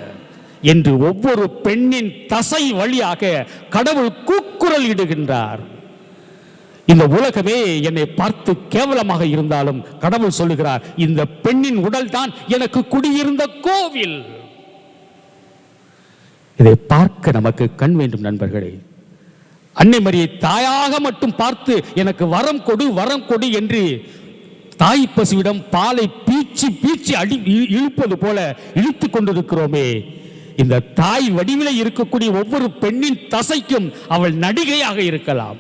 என்று ஒவ்வொரு பெண்ணின் தசை வழியாக கடவுள் கூக்குரல் இடுகின்றார். இந்த உலகமே என்னை பார்த்து கேவலமாக இருந்தாலும் கடவுள் சொல்லுகிறார், இந்த பெண்ணின் உடல் தான் எனக்கு குடியிருந்த கோவில். இதை பார்க்க நமக்கு கண் வேண்டும் நண்பர்களே. அன்னை மரியை தாயாக மட்டும் பார்த்து எனக்கு வரம் கொடு வரம் கொடு என்று தாய் பசுவிடம் பாலை பீச்சி பீச்சி இழுப்பது போல இழுத்து கொண்டிருக்கிறோமே. இந்த தாய் வடிவிலே இருக்கக்கூடிய ஒவ்வொரு பெண்ணின் தசைக்கும் அவள் நடிகையாக இருக்கலாம்.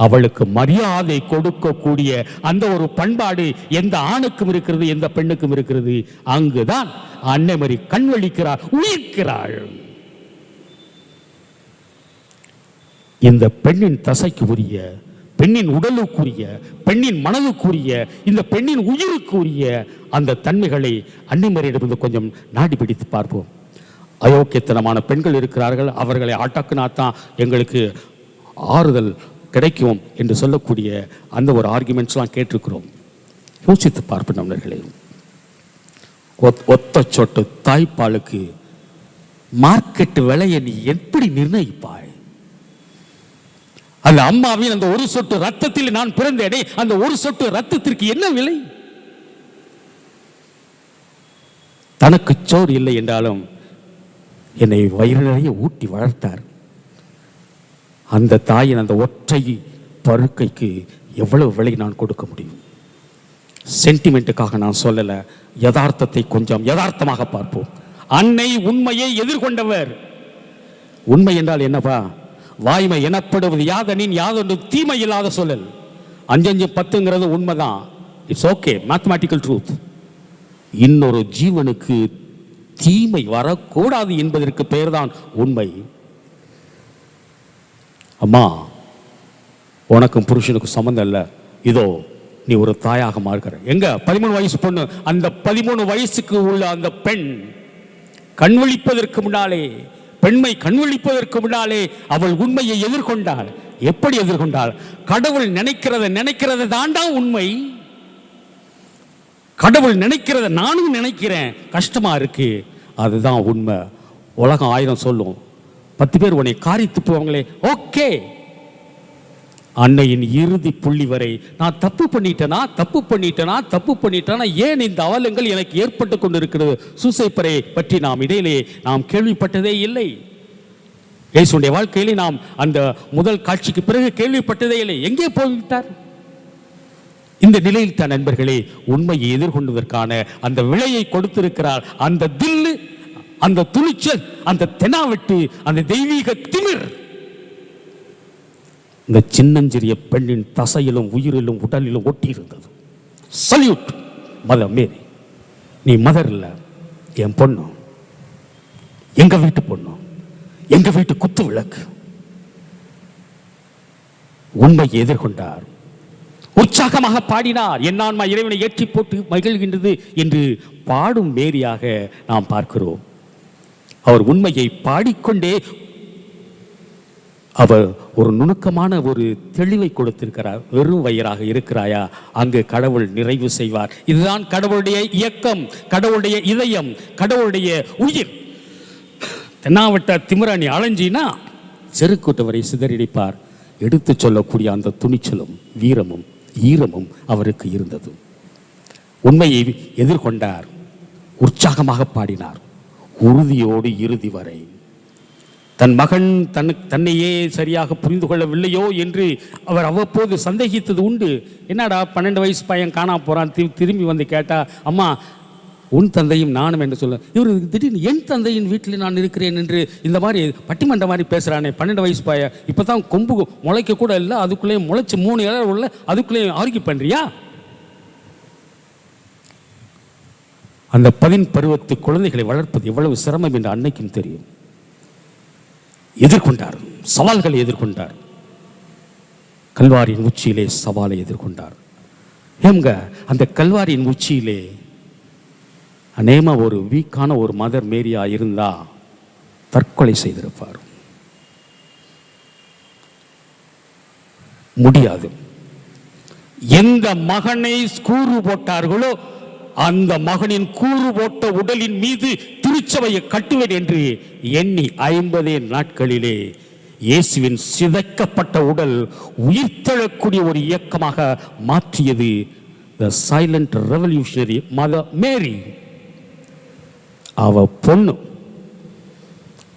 அவளுக்கு மரியாதை கொடுக்கக்கூடிய அந்த ஒரு பண்பாடு எந்த ஆணுக்கும் இருக்கிறது, எந்த பெண்ணுக்கும் இருக்கிறது. அங்குதான் அன்னை மரி கண்வழிக்கிறார், உயிர்க்கிறாள். இந்த பெண்ணின் தசைக்கு உரிய, பெண்ணின் உடலுக்குரிய, பெண்ணின் மனதுக்குரிய, இந்த பெண்ணின் உயிருக்குரிய அந்த தன்மைகளை அன்னை மரியிடமிருந்து கொஞ்சம் நாடி பிடித்து பார்ப்போம். அயோக்கியத்தனமான பெண்கள் இருக்கிறார்கள், அவர்களை அடக்குனாத்தான் எங்களுக்கு ஆறுதல் கிடைக்கும் என்று சொல்லக்கூடிய அந்த ஒரு ஆர்குமெண்ட்ஸ்லாம் கேட்டிருக்கிறோம். யோசித்து பார்ப்போம் நண்பர்களே. ஒத்த சொட்டு தாய்ப்பாலுக்கு மார்க்கெட் விலையை நீ எப்படி நிர்ணயிப்பாய்? அந்த அம்மாவின் அந்த ஒரு சொட்டு ரத்தத்தில் நான் பிறந்தேனே, அந்த ஒரு சொட்டு ரத்தத்திற்கு என்ன விலை? தனக்கு சோறு இல்லை என்றாலும் என்னை வயிறு நிறைய ஊட்டி வளர்த்தார். அந்த தாயின் அந்த ஒற்றை பருக்கைக்கு எவ்வளவு விலை நான் கொடுக்க முடியும்? சென்டிமெண்ட்டுக்காக நான் சொல்லல, யதார்த்தத்தை கொஞ்சம் யதார்த்தமாக பார்ப்போம். அன்னை உண்மையை எதிர்கொண்டவர். உண்மை என்றால் என்னப்பா? வாய்மை எனப்படுவது யாதனின் யாதொன்று தீமை இல்லாத சொல்லல். 5-10 உண்மைதான், இட்ஸ் ஓகே, மேத்தமேட்டிக்கல் ட்ரூத். இன்னொரு ஜீவனுக்கு தீமை வரக்கூடாது என்பதற்கு பெயர்தான் உண்மை. அம்மா, உனக்கும் புருஷனுக்கும் சம்பந்தம் இல்லை, இதோ நீ ஒரு தாயாக மாறுகிற. எங்க 13 வயசு பொண்ணு, அந்த 13 வயசுக்கு உள்ள அந்த பெண் கண்விழிப்பதற்கு முன்னாலே, பெண்மை கண்விழிப்பதற்கு முன்னாலே அவள் உண்மையை எதிர்கொண்டாள். எப்படி எதிர்கொண்டாள்? கடவுள் நினைக்கிறத தாண்டா உண்மை. கடவுள் நினைக்கிறத நானும் நினைக்கிறேன், கஷ்டமா இருக்கு, அதுதான் உண்மை. உலகம் 1000 சொல்லும், 10 பேர் உன்னை காரி துப்புவாங்களே, ஓகே. அன்னையின் இறுதி புள்ளி வரை நான் தப்பு பண்ணிட்டேனா, ஏன் இந்த அவலங்கள் எனக்கு ஏற்பட்டு கொண்டிருக்கிறது? சூசைப்பரை பற்றி நாம் இடையிலே நாம் கேள்விப்பட்டதே இல்லை. இயேசுடைய வாழ்க்கையிலே நாம் அந்த முதல் காட்சிக்கு பிறகு கேள்விப்பட்டதே இல்லை. எங்கே போய்விட்டார்? இந்த நிலையில் தான் நண்பர்களே உண்மையை எதிர்கொண்டதற்கான அந்த விலையை கொடுத்திருக்கிறார். அந்த தில்லு, அந்த துணிச்சல், அந்த தெனாவெட்டு, அந்த தெய்வீக திமிர் இந்த சின்னஞ்சிறிய பெண்ணின் தசையிலும் உயிரிலும் உடலிலும் ஒட்டி இருந்தது. சல்யூட் மதர் மேரி, நீ மதர் இல்ல, என் பொண்ணு, எங்க வீட்டு பொண்ணு, எங்க வீட்டு குத்து விளக்கு. உண்மையை எதிர்கொண்டார், உற்சாகமாக பாடினார். என் ஆன்மா இறைவனை ஏற்றி போட்டு மகிழ்கின்றது என்று பாடும் மேரியாக நாம் பார்க்கிறோம். அவர் உண்மையை பாடிக்கொண்டே அவர் ஒரு நுணுக்கமான ஒரு தெளிவை கொடுத்திருக்கிறார். வெறும் வயிறாக இருக்கிறாயா, அங்கு கடவுள் நிறைவு செய்வார். இதுதான் கடவுளுடைய இயக்கம், கடவுளுடைய இதயம், கடவுளுடைய உயிர். தென்னாவட்ட திமிராணி அலைஞ்சினா செருக்கூட்டவரை சிதறடிப்பார். எடுத்து சொல்லக்கூடிய அந்த துணிச்சலும் வீரமும் ஈரமும் அவருக்கு இருந்தது. உண்மையை எதிர்கொண்டார், உற்சாகமாக பாடினார், உறுதியோடு இறுதி வரை. தன் மகன் தன்னையே சரியாக புரிந்து கொள்ளவில்லையோ என்று அவர் அவ்வப்போது சந்தேகித்தது உண்டு. என்னடா 12 வயசு பையன் காணா போறான், திரும்பி வந்து கேட்டா, அம்மா உன் தந்தையும் நானும் என்று சொல்ல, இவர் திடீர்னு என் தந்தையின் வீட்டில் நான் இருக்கிறேன் என்று இந்த மாதிரி பட்டிமன்ற மாதிரி பேசுகிறானே, 12 வயசு பையன், இப்போ தான் கொம்பு முளைக்க கூட இல்லை, அதுக்குள்ளேயே முளைச்சி 3 இலை உள்ள, அதுக்குள்ளேயே ஆர்கியூ பண்ணுறியா? அந்த 10 பருவத்து குழந்தைகளை வளர்ப்பது எவ்வளவு சிரமம் என்று அன்னைக்கும் தெரியும். எதிர்கொண்டார், சவால்களை எதிர்கொண்டார். கல்வாரியின் உச்சியிலே சவாலை எதிர்கொண்டார். ஏங்க அந்த கல்வாரியின் உச்சியிலே அநேகமா ஒரு வீக்கான ஒரு மதர் மேரியா இருந்தா தற்கொலை செய்திருப்பார். முடியாது. எந்த மகனை கூறு போட்டார்களோ அந்த மகனின் கூறு போட்ட உடலின் மீது திருச்சபையை கட்டுவேன் என்று எண்ணி 50 நாட்களிலே இயேசுவின் சிதைக்கப்பட்ட உடல் உயிர்த்தெழக்கூடிய ஒரு இயக்கமாக மாற்றியது த சைலண்ட் ரெவல்யூஷனரி மதர் மேரி. அவ பொண்ணு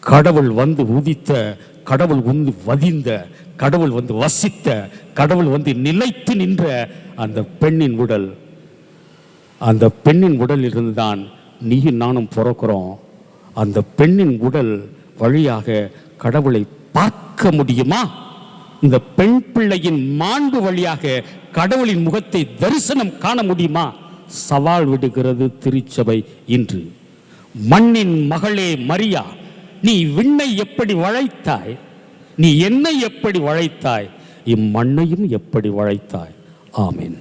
கடவுள் வந்து உதித்த, கடவுள் வந்து வதிந்த, கடவுள் வந்து வசித்த, கடவுள் வந்து நிலைத்து நின்ற அந்த பெண்ணின் உடல், அந்த பெண்ணின் உடலில் இருந்துதான் நீயும் நானும் பிறக்கிறோம். அந்த பெண்ணின் உடல் வழியாக கடவுளை பார்க்க முடியுமா? இந்த பெண் பிள்ளையின் மாண்பு வழியாக கடவுளின் முகத்தை தரிசனம் காண முடியுமா? சவால் விடுகிறது திருச்சபை இன்று. மண்ணின் மகளே மரியா, நீ விண்ணை எப்படி வளைத்தாய், நீ என்னை எப்படி வளைத்தாய், இம்மண்ணையும் எப்படி வளைத்தாய். ஆமென்.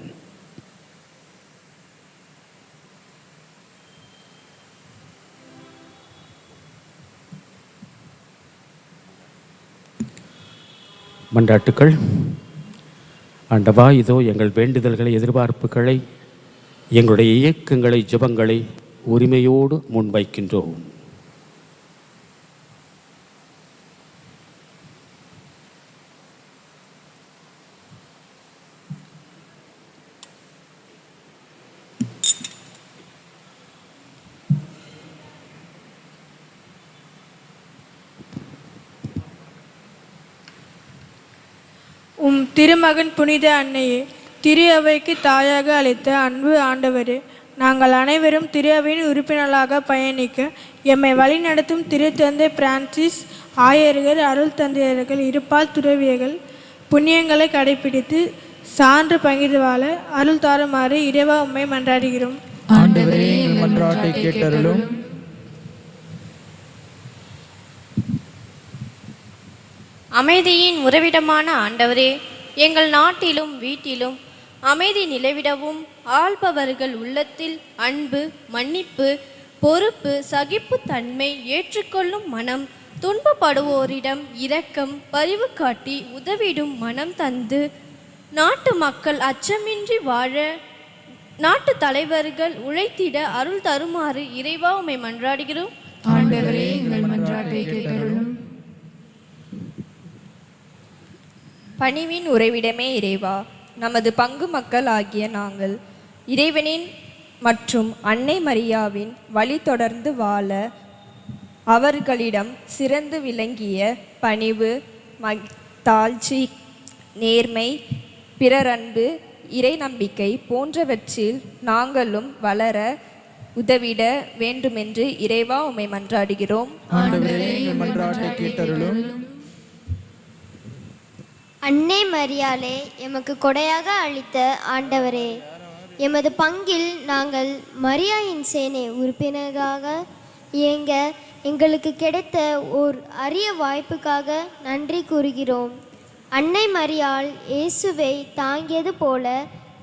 மன்றாட்டுக்கள். ஆண்டவா, இதோ எங்கள் வேண்டுதல்களை, எதிர்பார்ப்புகளை, எங்களுடைய இயக்கங்களை, ஜெபங்களை உரிமையோடு முன்வைக்கின்றோம். உம் திருமகன் புனித அன்னையே, திரு அவைக்கு தாயாக அளித்த அன்பு ஆண்டவரே, நாங்கள் அனைவரும் திரு அவையின் உறுப்பினர்களாக பயணிக்க எம்மை வழிநடத்தும் திருத்தந்தை பிரான்சிஸ், ஆயர்கள், அருள் தந்தையர்கள், இருபால் துறவியர்கள் புண்ணியங்களை கடைபிடித்து சான்று பகிர்ந்து வாழ அருள் தாருமாறு இறைவா உம்மை மன்றாடுகிறோம். ஆண்டவரே, எங்கள் மன்றாட்டை கேட்டருளும். அமைதியின் உறைவிடமான ஆண்டவரே, எங்கள் நாட்டிலும் வீட்டிலும் அமைதி நிலவிடவும், ஆள்பவர்கள் உள்ளத்தில் அன்பு, மன்னிப்பு, பொறுப்பு, சகிப்புத்தன்மை, ஏற்றுக்கொள்ளும் மனம், துன்பப்படுவோரிடம் இரக்கம், பரிவு காட்டி உதவிடும் மனம் தந்து நாட்டு மக்கள் அச்சமின்றி வாழ நாட்டு தலைவர்கள் உழைத்திட அருள் தருமாறு இறைவா உம்மை மன்றாடுகிறோம். ஆண்டவரே, எங்கள் மன்றாட்டை கேட்டருளும். பணிவின் உறைவிடமே இறைவா, நமது பங்கு மக்கள் ஆகிய நாங்கள் இறைவனின் மற்றும் அன்னை மரியாவின் வழி தொடர்ந்து வாழ அவர்களிடம் சிறந்து விளங்கிய பணிவு, தாழ்ச்சி, நேர்மை, பிறரன்பு, இறை நம்பிக்கை போன்றவற்றில் நாங்களும் வளர உதவிட வேண்டுமென்று இறைவா உம்மை மன்றாடுகிறோம். ஆண்டவரே, எங்கள் மன்றாட்டை கேட்டருளும். அன்னை மரியாளே, எமக்கு கொடையாக அளித்த ஆண்டவரே, எமது பங்கில் நாங்கள் மரியாயின் சேனை உறுப்பினராக இயங்க எங்களுக்கு கிடைத்த ஓர் அரிய வாய்ப்புக்காக நன்றி கூறுகிறோம். அன்னை மரியாள் இயேசுவை தாங்கியது போல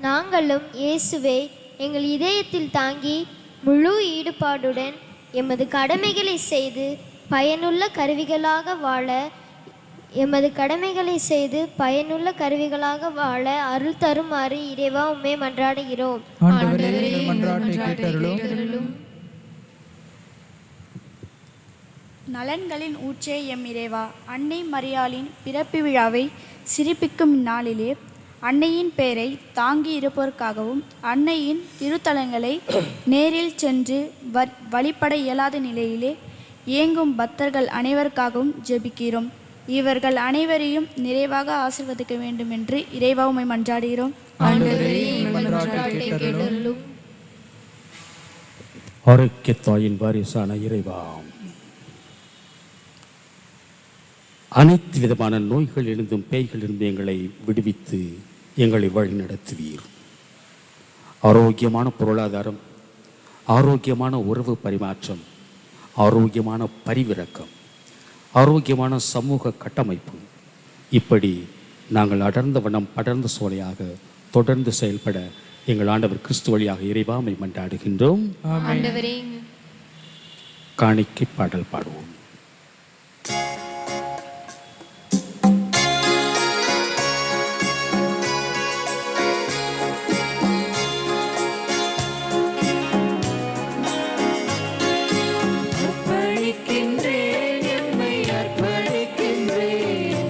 நாங்களும் இயேசுவை எங்கள் இதயத்தில் தாங்கி முழு ஈடுபாடுடன் எமது கடமைகளை செய்து பயனுள்ள கருவிகளாக வாழ அருள் தருமாறு இறைவா உம்மை மன்றாடுகிறோம். ஆண்டவரே, எங்கள் மன்றாட்டை கேட்டருளும். நலன்களின் ஊற்றே எம் இறைவா, அன்னை மரியாளின் பிறப்பு விழாவை சிறப்பிக்கும் இந்நாளிலே அன்னையின் பெயரை தாங்கி இருப்பதற்காகவும் அன்னையின் திருத்தலங்களை நேரில் சென்று வழிபட இயலாத நிலையிலே இயங்கும் பக்தர்கள் அனைவருக்காகவும் ஜெபிக்கிறோம். இவர்கள் அனைவரையும் நிறைவாக ஆசீர்வதிக்க வேண்டும் என்று இறைவா உம்மை மன்றாடுகிறோம். ஆரோக்கிய தாயின் வாரிசான இறைவா, அனைத்து விதமான நோய்களிலிருந்தும் பேய்களிலிருந்து எங்களை விடுவித்து எங்களை வழி நடத்துவீர். ஆரோக்கியமான பொருளாதாரம், ஆரோக்கியமான உறவு பரிமாற்றம், ஆரோக்கியமான பரிவிறக்கம், ஆரோக்கியமான சமூக கட்டமைப்பு, இப்படி நாங்கள் அடர்ந்த வண்ணம் படர்ந்த சோலையாக தொடர்ந்து செயல்பட எங்கள் ஆண்டவர் கிறிஸ்து வழியாக இறைவா உம்மை மன்றாடுகின்றோம். காணிக்கை பாடல் பாடுவோம். அர்ப்பணிக்கின்றேன், எம்மை அர்ப்பணிக்கின்றேன்.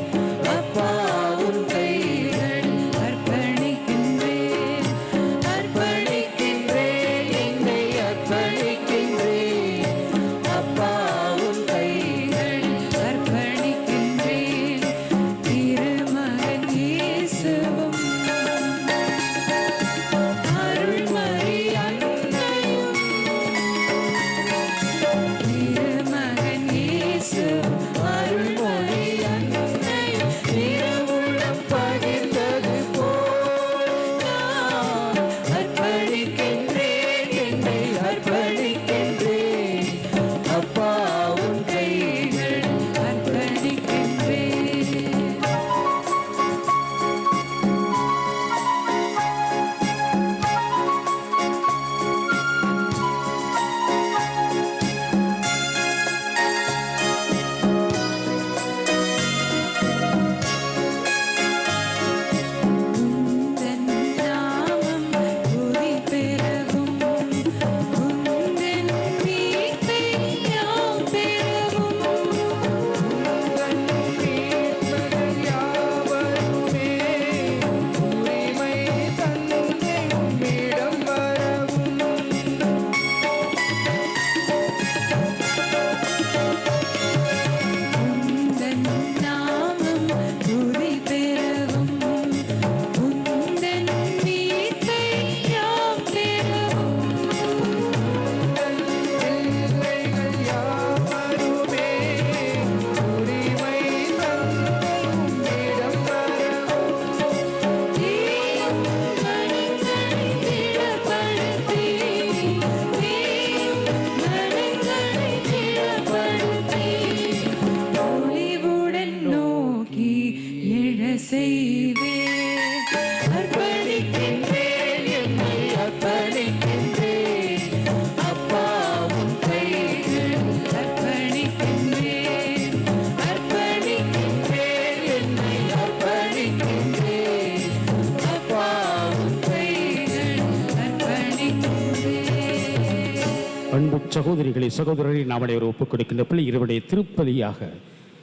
அன்பு சகோதரிகளை சகோதரரை நாம் அனைவரும் ஒப்புக் கொடுக்கின்ற பிள்ளை இறைவனுடைய திருப்பலியாக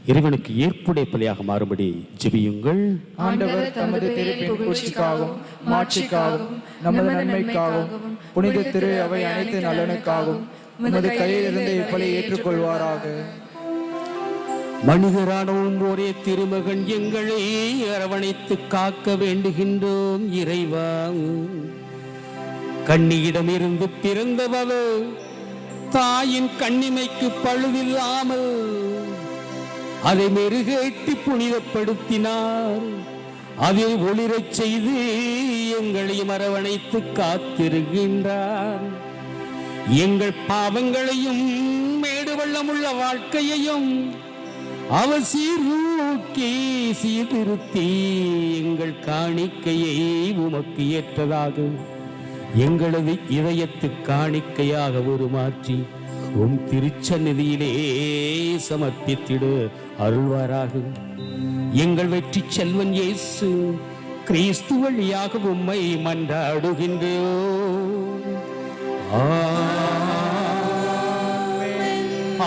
இறைவனுக்கு ஏற்புடைய பலியாக மாறும்படி ஜெபியுங்கள். ஆண்டவர் தமது திருப்பின் புகழ்ச்சிக்காகவும் மாட்சிக்காகவும் நமது நன்மைக்காகவும் புனித திரு அவை அனைத்து நலனுக்காகவும் உமது கையிலிருந்து இப்பலி ஏற்றுக்கொள்வாராக. மனிதரானவும் ஒரே திருமகன் எங்களை அரவணைத்து காக்க வேண்டுகின்றோம் இறைவா. கண்ணியிடமிருந்து பிறந்தவர் தாயின் கண்ணிமைக்கு பழுதில்லாமல் அதை மெருகேற்றி புனிதப்படுத்தினார். அதை ஒளிரச் செய்து எங்களையும் அரவணைத்து காத்திருக்கின்றார். எங்கள் பாவங்களையும் மேடு வெள்ளமுள்ள வாழ்க்கையையும் அவர் சீர்தூக்கி சீர்திருத்தி எங்கள் காணிக்கையை உமக்கு ஏற்றதாக எங்களது இதயத்து காணிக்கையாக உருமாற்றி உம் திருச்சந்நிதியிலே சமர்ப்பித்திடு அருள்வாராக. எங்கள் வெற்றி செல்வன் இயேசு கிறிஸ்து வழியாக உம்மை மன்றாடுகின்றோம்.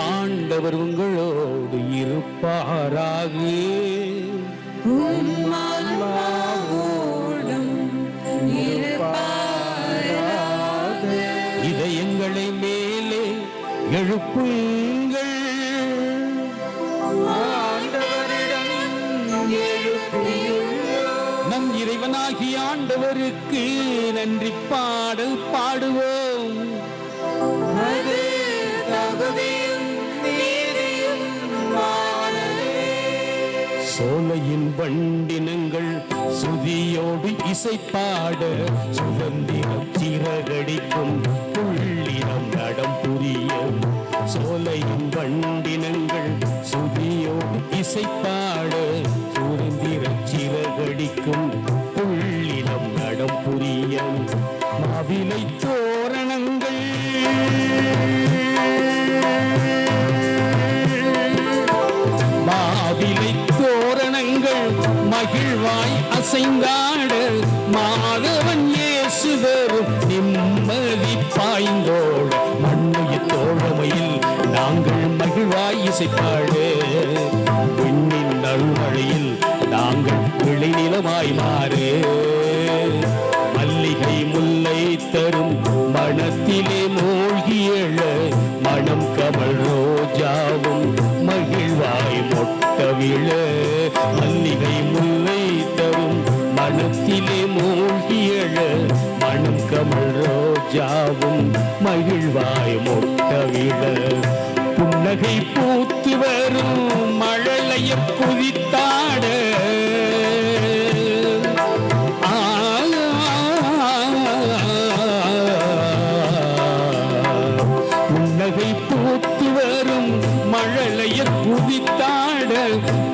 ஆண்டவர் உங்களோடு இருப்பாராக. இதயங்களை மேலே எழுப்புங்கள். நம் இறைவனாகிய ஆண்டவருக்கு நன்றி பாடல் பாடுவோம். சோலையின் வண்டினங்கள் சுதியோடு இசைப்பாட சுதந்திர சிறகடிக்கும் புள்ளினம் நடம் புரிய. சோலையின் வண்டினங்கள் சுதியோடு இசைப்பாட சுதந்திர சிறகடிக்கும் புள்ளினம் நடம் புரிய. மாவிலை தோரணங்கள் மாவிலை தோரணங்கள் மகிழ்வாய் அசைந்தாட மாதவன் இயேசுவரும் நிம்மதி பாய்ந்தோட மண்ணுய தோழமையில் நாங்கள் மகிழ்வாய் இசைப்பாட. விண்ணின் நல்வழியில் நாங்கள் விளைநிலமாய் மாறு. மல்லிகை முல்லை தரும் மனத்திலே மூழ்கி எழ மனம் கமல் ரோஜாவும் மகிழ்வாய் மொட்டவிழ. மல்லிகை முல்லை தரும் மனத்திலே மூழ்கி எழ மனம் கமல் ரோஜாவும் மகிழ்வாய் மொட்டவிழ. புன்னகை பூத்து வரும் மழலைய குதித்தாட புன்னகை பூத்து வரும் மழலைய குதித்தாட.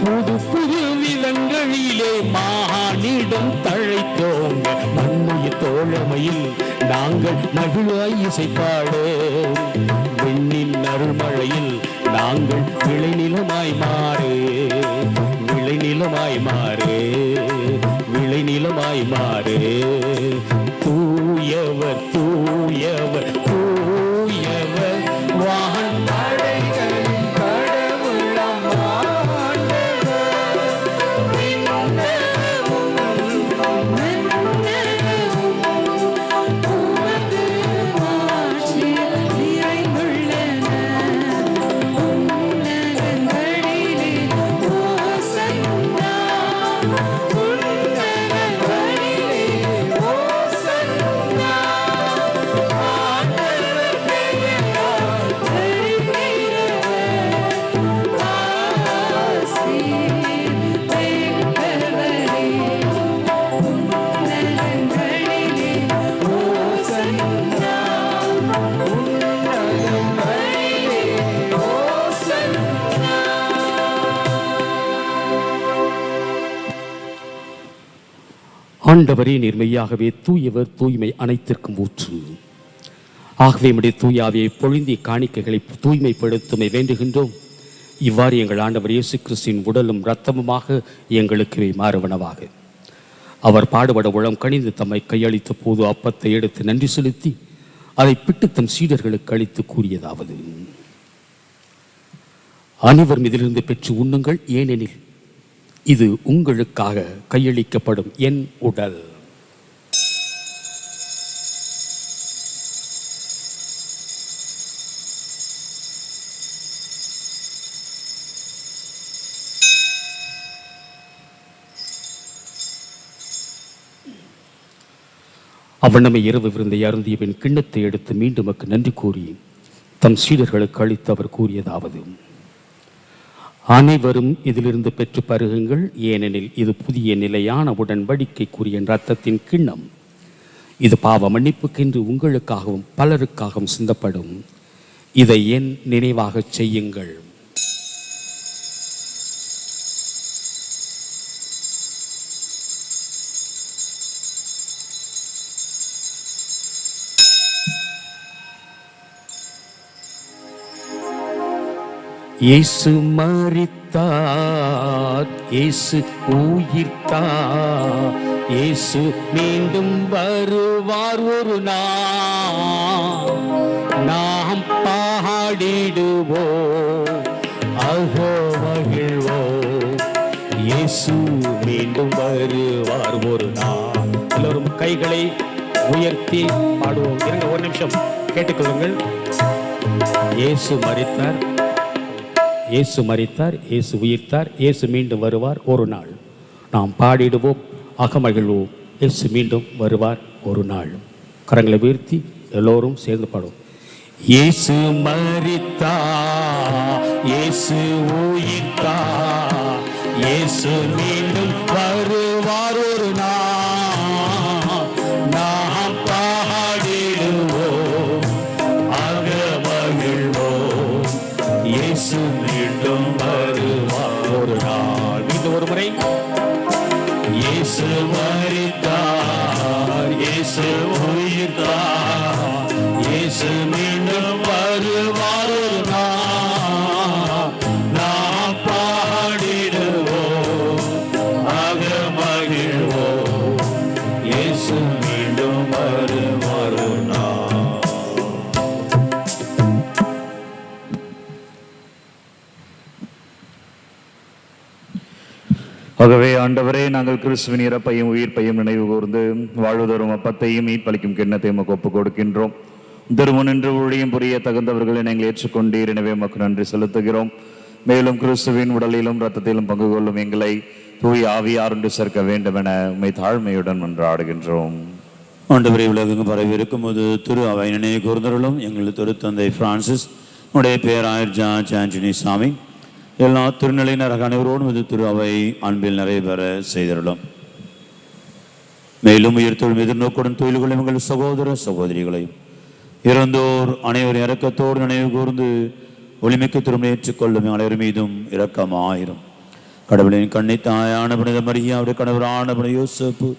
புது புது விதங்களிலே மானிடம் தழைத்தோங்க மண்ணுய தோழமையில் நாங்கள் மகிழ்வாய் இசைப்பாட. விண்ணின் அருள்மழையில் நாங்கள் விளைநிலமாய் மாறு. விளைநிலமாய் மாறு. விளைநிலமாய் மாறு. தூயவர் தூயவர் தூயவர் வான்படைகள் கடவுளம் ஆண்டவர். விண்ணகமும் மண்ணகமும் உமது ஆட்சியில் நிறைந்துள்ளன. உன்னதங்களிலே ஓசன்னா. உன்னதங்களிலே ஓசன்னா. ஆண்டவர் பெயரால் வருகிறவர் ஆசி பெற்றவரே. உன்னதங்களிலே ஓசன்னா. உன்னதங்களிலே ஓசன்னா. ஆண்டவரே நீர் மெய்யாகவே தூயவர், தூய்மை அனைத்திற்கும் ஊற்று. ஆகவே உம்முடைய தூயாவியை பொழிந்தி காணிக்கைகளை தூய்மைப்படுத்துமை வேண்டுகின்றோம். இவ்வாறு எங்கள் ஆண்டவர் இயேசு கிறிஸ்துவின் உடலும் இரத்தமுமாக எங்களுக்கு மாறுவனவாக. அவர் பாடுபட உளம் கனிந்து தம்மை கையளித்த போது அப்பத்தை எடுத்து நன்றி செலுத்தி அதை பிட்டு தம் சீடர்களுக்கு அளித்து கூறியதாவது: அனைவரும் இதிலிருந்து பெற்று உண்ணுங்கள், ஏனெனில் இது உங்களுக்காக கையளிக்கப்படும் என் உடல். அவ்வண்ணமே இரவு விருந்தை அருந்திய பின் கிண்ணத்தை எடுத்து மீண்டும் மக்கு நன்றி கூறி தம் சீடர்களுக்கு அளித்து அவர் கூறியதாவது: அனைவரும் இதிலிருந்து பெற்று பருகுங்கள், ஏனெனில் இது புதிய நிலையான உடன்படிக்கைக்குரிய இரத்தத்தின் கிண்ணம். இது பாவ மன்னிப்புக்கென்று உங்களுக்காகவும் பலருக்காகவும் சிந்தப்படும். இதை என் நினைவாக செய்யுங்கள். இயேசு மரித்தார், இயேசு உயிர்த்தார், இயேசு மீண்டும் வருவார் ஒரு நாள். நாம் பாடிடுவோம், மகிழ்வோம், இயேசு மீண்டும் வருவார் ஒரு நாள். எல்லோரும் கைகளை உயர்த்தி பாடுவோம். இருங்க, ஒரு நிமிஷம் கேட்டுக்கொள்ளுங்கள். இயேசு மரித்தார், இயேசு மரித்தார், இயேசு உயிர்த்தார், இயேசு மீண்டும் வருவார் ஒரு நாள். நாம் பாடிடுவோம், அகமகிழ்வோம், இயேசு மீண்டும் வருவார் ஒரு நாள். கரங்களை உயர்த்தி எல்லோரும் சேர்ந்து பாடுவோம். இயேசு மரித்தார், இயேசு உயிர்த்தார், இயேசு மீண்டும் வருவார் ஒரு நாள். நாம் பாடிடுவோம், அகமகிழ்வோம், இயேசு மீண்டும் வருவார் ஒரு நாள். மீண்டும் ஒரு முறை. இயேசு மரித்தார், இயேசு உயிர்த்தார், இயேசு மீண்டும் வருவார் ஒரு நாள். நாம் பாடிடுவோம், அகமகிழ்வோம், இயேசு மீண்டும் வருவார் ஒரு நாள். ஆகவே ஆண்டவரே, நாங்கள் கிறிஸ்துவின் இறப்பையும் உயிர்ப்பையும் நினைவு கூர்ந்து வாழ்வுதரும் அப்பத்தையும் மீட்பளிக்கும் கிண்ணத்தையும் உமக்கு ஒப்புக் கொடுக்கின்றோம். திருமுன் நின்று ஊழியம் புரிய தகுந்தவர்களை நாங்கள் ஏற்றுக்கொண்டீர், எனவே உமக்கு நன்றி செலுத்துகிறோம். மேலும் கிறிஸ்துவின் உடலிலும் இரத்தத்திலும் பங்கு கொள்ளும் எங்களை தூய் ஆவியார் ஒன்று சேர்க்க வேண்டும் என உம்மை தாழ்மையுடன் மன்றாடுகின்றோம். ஆண்டவரை உலகெங்கும் பரவி இருக்கும்போது திரு அவை நினைவு கூர்ந்தருளும். எங்கள் திருத்தந்தை பிரான்சிஸ், உடைய பேராயர் ஜார்ஜ் ஆண்டனி சாமி, எல்லா திருநிலையினர் அனைவரோடும் இது திரு அவை அன்பில் நிறைவேற செய்திருளும். மேலும் உயிர்த்தொழில் எதிர்நோக்குடன் தொழில் கொள்ளும் எங்கள் சகோதர சகோதரிகளையும் இறந்தோர் அனைவரும் இரக்கத்தோடு நினைவு கூர்ந்து ஒளிமிக்க திருமணம் ஏற்றுக்கொள்ளும் அனைவரும் மீதும் இரக்கமாயிரும். கடவுளின் கண்ணை தாயான புனித மரியா, அவருடைய கணவரான புனித யோசேப்பு,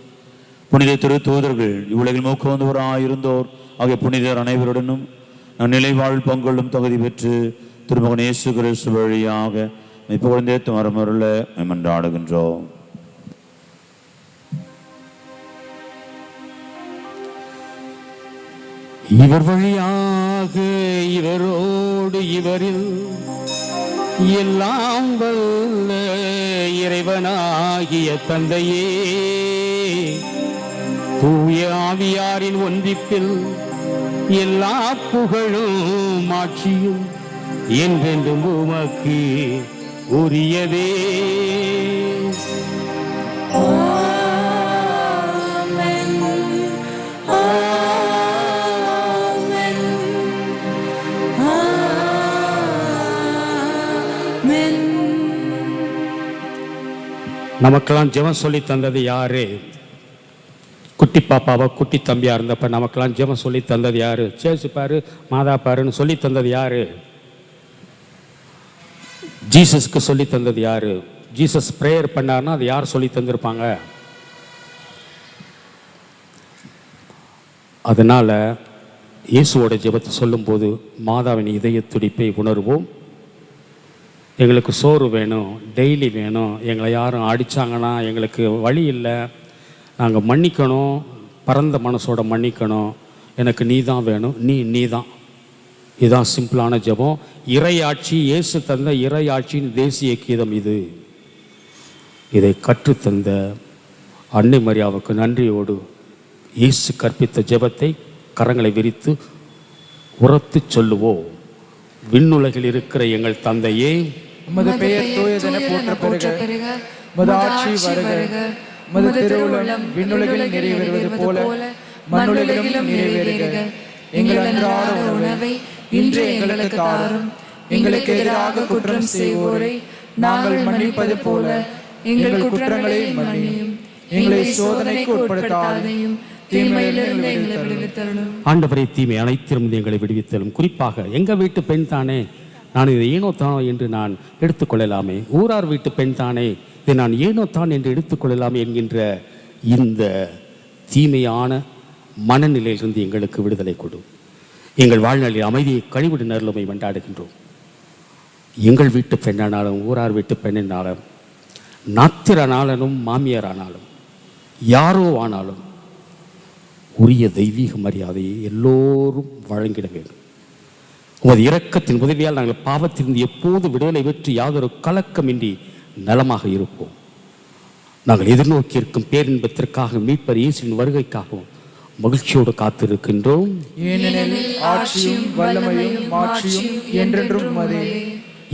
புனித திரு தூதர்கள், இவ்வுலகில் மூக்க வந்தவராயிருந்தோர் ஆகிய புனிதர் அனைவருடனும் நிலை வாழ் பங்கொள்ளும் தகுதி பெற்று திருமகன் இயேசு கிறிஸ்து வழியாக இப்பொழுதே மரமருள மன்றாடுகின்றோம். இவர் வழியாக இவரோடு இவரில் எல்லாம் வல்ல இறைவனாகிய தந்தையே, தூய ஆவியாரின் ஒன்றிப்பில் எல்லா புகழும் ஆட்சியும் என்றென்றும் உமக்கு உரியதே. நமக்கெல்லாம் ஜெபம் சொல்லி தந்தது யாரு? குட்டி பாப்பாவை குட்டி தம்பியா இருந்தப்ப நமக்கெல்லாம் ஜெபம் சொல்லி தந்தது யாரு? சேசு பாரு, மாதா பாருன்னு சொல்லி தந்தது யாரு? ஜீசஸ்க்கு சொல்லி தந்தது யாரு? ஜீசஸ் ப்ரேயர் பண்ணார்னா அது யார் சொல்லி தந்திருப்பாங்க? அதனால் இயேசுவோட ஜெபத்தை சொல்லும்போது மாதாவின் இதய துடிப்பை உணர்வோம். எங்களுக்கு சோறு வேணும், டெய்லி வேணும், எங்களை யாரும் அடித்தாங்கன்னா எங்களுக்கு வழி இல்லை, நாங்கள் மன்னிக்கணும், பரந்த மனசோட மன்னிக்கணும், எனக்கு நீ தான் வேணும், நீ தான். இதுதான் சிம்பிளான ஜெபம். இறையாட்சி, இயேசு தந்த இறையாட்சியின் தேசிய கீதம் இது. இதை கற்றுத்தந்த அன்னை மரியாவுக்கு நன்றியோடு இயேசு கற்பித்த ஜெபத்தை கரங்களை விரித்து உரத்து சொல்லுவோம். விண்ணுலகில் இருக்கிற எங்கள் தந்தையே, உமது பெயர் தூயதென போற்ற பெறுக. உமது ஆட்சி வருக. உமது திருவுளம் விண்ணுலகில் நிறைவேறுவது போல மண்ணுலகிலும் நிறைவேறுக. எங்கள் அன்றாட உணவை இன்று எங்களுக்கு தாரும். எங்களுக்கு எதிராக குற்றம் செய்வோரை நாங்கள் மன்னிப்பது போல எங்கள் குற்றங்களை மன்னியும். எங்களை சோதனைக்கு உட்படுத்தாதையும் தீமையிலிருந்து எங்களை விடுவித்தருளும். ஆண்டவரே, தீமை அனைத்திலிருந்து எங்களை விடுவித்தலும். குறிப்பாக எங்கள் வீட்டு பெண் தானே, நான் இதை ஏனோ தானோ என்று நான் எடுத்துக்கொள்ளலாமே, ஊரார் வீட்டு பெண் தானே, இதை நான் ஏனோ தான் என்று எடுத்துக்கொள்ளலாமே என்கின்ற இந்த தீமையான மனநிலையிலிருந்து எங்களுக்கு விடுதலை கொடு. எங்கள் வாழ்நாளில் அமைதியை கழிவிடு நருளுமை கொண்டாடுகின்றோம். எங்கள் வீட்டு பெண்ணானாலும் ஊரார் வீட்டு பெண்ணானாலும் நாத்திரனாலும் மாமியாரானாலும் யாரோ ஆனாலும் உரிய தெய்வீக மரியாதையை எல்லோரும் வழங்கிட வேண்டும். உமது இரக்கத்தின் உதவியால் நாங்கள் பாவத்திலிருந்து எப்போது விடுதலை பெற்று யாதொரு கலக்கமின்றி நலமாக இருப்போம். நாங்கள் எதிர்நோக்கி இருக்கும் பேரின்பத்திற்காக மீட்பர் இயேசுவின் வருகைக்காகவும் மகிழ்ச்சியோடு காத்திருக்கின்றோம். ஏனெனில் ஆட்சியும் வல்லமையும் மாட்சியும் என்றென்றும் உமதே.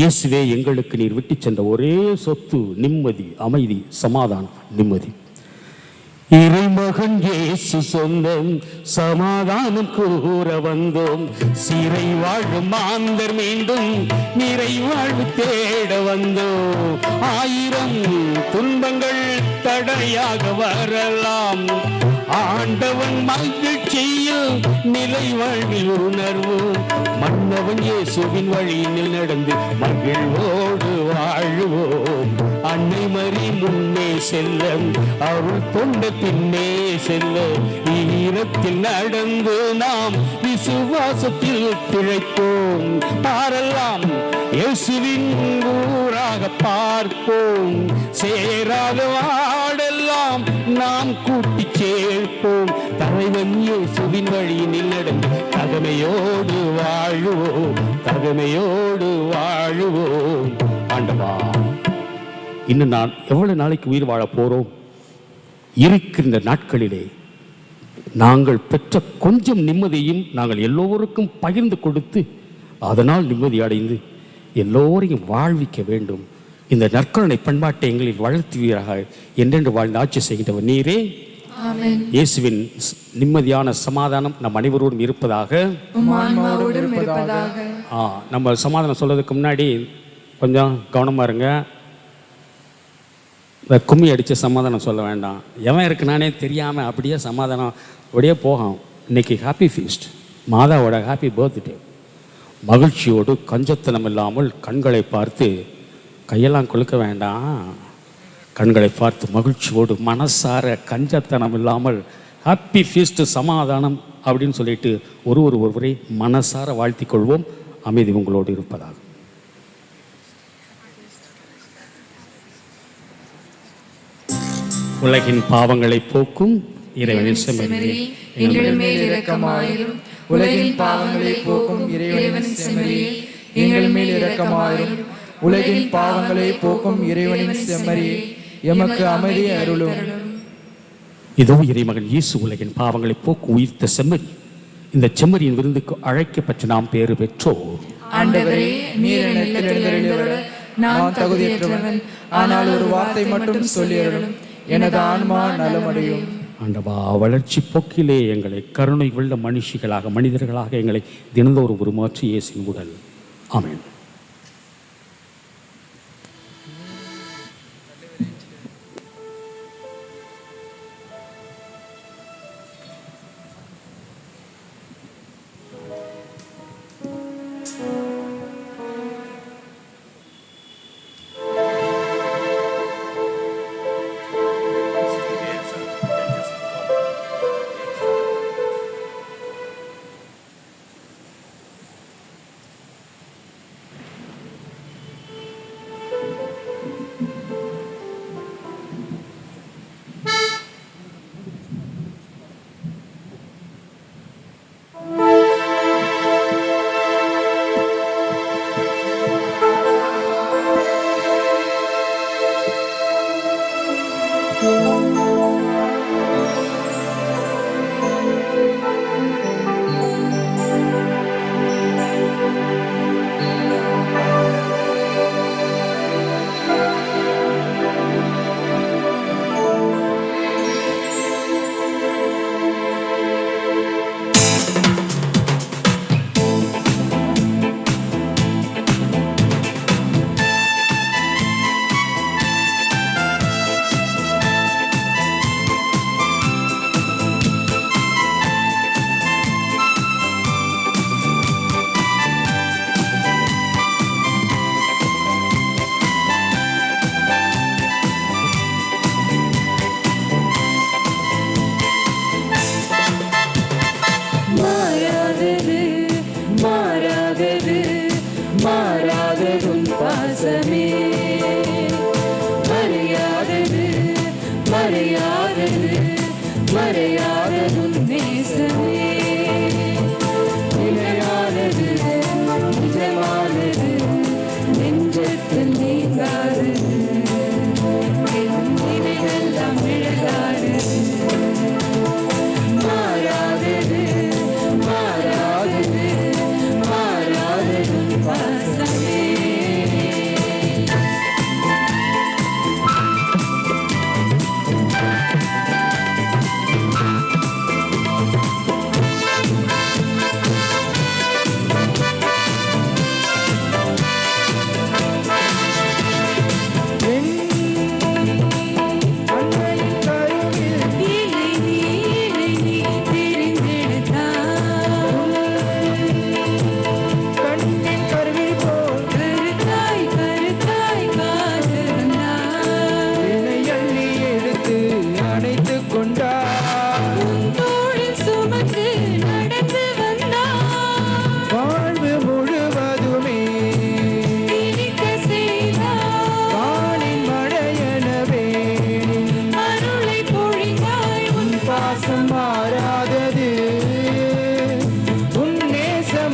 இயேசுவே, எங்களுக்கு நீர் விட்டு சென்ற ஒரே சொத்து நிம்மதி, அமைதி, சமாதானம், நிம்மதி. இறைமகன் இயேசு சொந்தம் சமாதானம் கூற வந்தோம். சிறை வாழும் மாந்தர் மீண்டும் நிறை வாழ்வு தேட வந்தோம். 1000 துன்பங்கள் தடையாக வரலாம், ஆண்டவன் மகிழ்ச்சியில் நிலை வாழ்வில் உணர்வோம். மன்னவன் இயேசுவின் வழியில் நடந்து மகிழ்வோடு வாழுவோம். அன்னை மரி முன்னே செல்ல, அருள் தொண்ட பின்னே செல்ல, ஈரத்தில் நடந்து நாம் விசுவாசத்தில் திளைப்போம். பாரெல்லாம் இயேசுவின் ஊராக பார்ப்போம். சேராத வாடெல்லாம் நாம் கூட்டி சேர்ப்போம். தலைவன் இயேசுவின் வழியில் நடந்து தகமையோடு வாழுவோம், தகமையோடு வாழுவோம். ஆண்டவா, இன்னும் நான் எவ்வளவு நாளைக்கு உயிர் வாழ போறோம்? இருக்கின்ற நாட்களிலே நாங்கள் பெற்ற கொஞ்சம் நிம்மதியும் நாங்கள் எல்லோருக்கும் பகிர்ந்து கொடுத்து அதனால் நிம்மதி அடைந்து எல்லோரையும் வாழ்விக்க வேண்டும். இந்த நற்கருணை பண்பாட்டை எங்களில் வளர்த்துவீராக. என்றென்று வாழ்ந்து ஆட்சி செய்கின்றவர் நீரே. இயேசுவின் நிம்மதியான சமாதானம் நம் அனைவரோடும் இருப்பதாக. நம்ம சமாதானம் சொல்றதுக்கு முன்னாடி கொஞ்சம் கவனமாக இருங்க. கும்மி அடித்து சமாதானம் சொல்ல வேண்டாம். எவன் இருக்குனானே தெரியாமல் அப்படியே சமாதானம் அப்படியே போகும். இன்னைக்கு ஹாப்பி ஃபீஸ்ட், மாதாவோட ஹாப்பி பர்த்டே. மகிழ்ச்சியோடு கஞ்சத்தனம் இல்லாமல் கண்களை பார்த்து, கையெல்லாம் கொழுக்க வேண்டாம், கண்களை பார்த்து மகிழ்ச்சியோடு மனசார கஞ்சத்தனம் இல்லாமல் ஹாப்பி ஃபீஸ்ட் சமாதானம் அப்படின்னு சொல்லிட்டு ஒருவரை மனசார வாழ்த்திக் கொள்வோம். அமைதி உங்களோடு இருப்பதாக. உலகின் பாவங்களை போக்கும் இறைவனின் செம்மறி, எங்கள் மேல் இரக்கமாயிரும். உலகின் பாவங்களை போக்கும் இறைவனின் செம்மறி, எங்கள் மேல் இரக்கமாயிரும். உலகின் பாவங்களை போக்கும் இறைவனின் செம்மறி, எமக்கு அமைதி அருளும். இதோ இறைமகன் இயேசு உலகின் பாவங்களை போக்கு உயிர்த்த செம்மறி. இந்த செம்மறியின் விருந்துக்கு அழைக்கப்பட்டு நாம் பேறு பெற்றோம். ஆண்டவரே, நீர் எனக்கு எழுந்தருள நான் தகுதியற்றவன். ஆனால் ஒரு வார்த்தை மட்டும் சொல்லி அருளும், எனது ஆன்மா நலமடையும். ஆண்டவா, வளர்ச்சி போக்கிலே எங்களை கருணை உள்ள மனுஷிகளாக, மனிதர்களாக எங்களை தினந்தோறும் உருமாற்றி இயேசுவின் உடல். ஆமென்.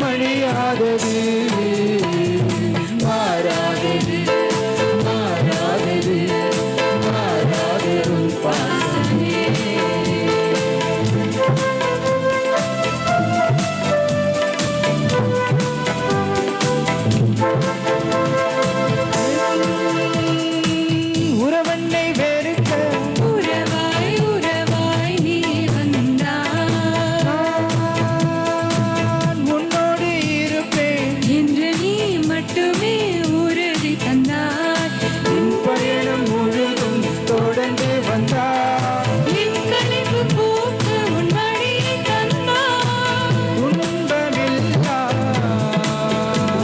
நேசமழியாதது மாறாதது மாறாதது மாறாதது பாசமே. உறவன்னை வெறுக்க உறவாய் உறவாய் நீ வந்தாய், நான் உன்னோடு இருப்பேன் என்று நீ மட்டுமே உறுதி தந்தாய். என் பயணம் முழுதும் தொடர்ந்து வந்தார். என் களைப்பு போக்க உன் வழியை தந்தாய், துன்பமில்லா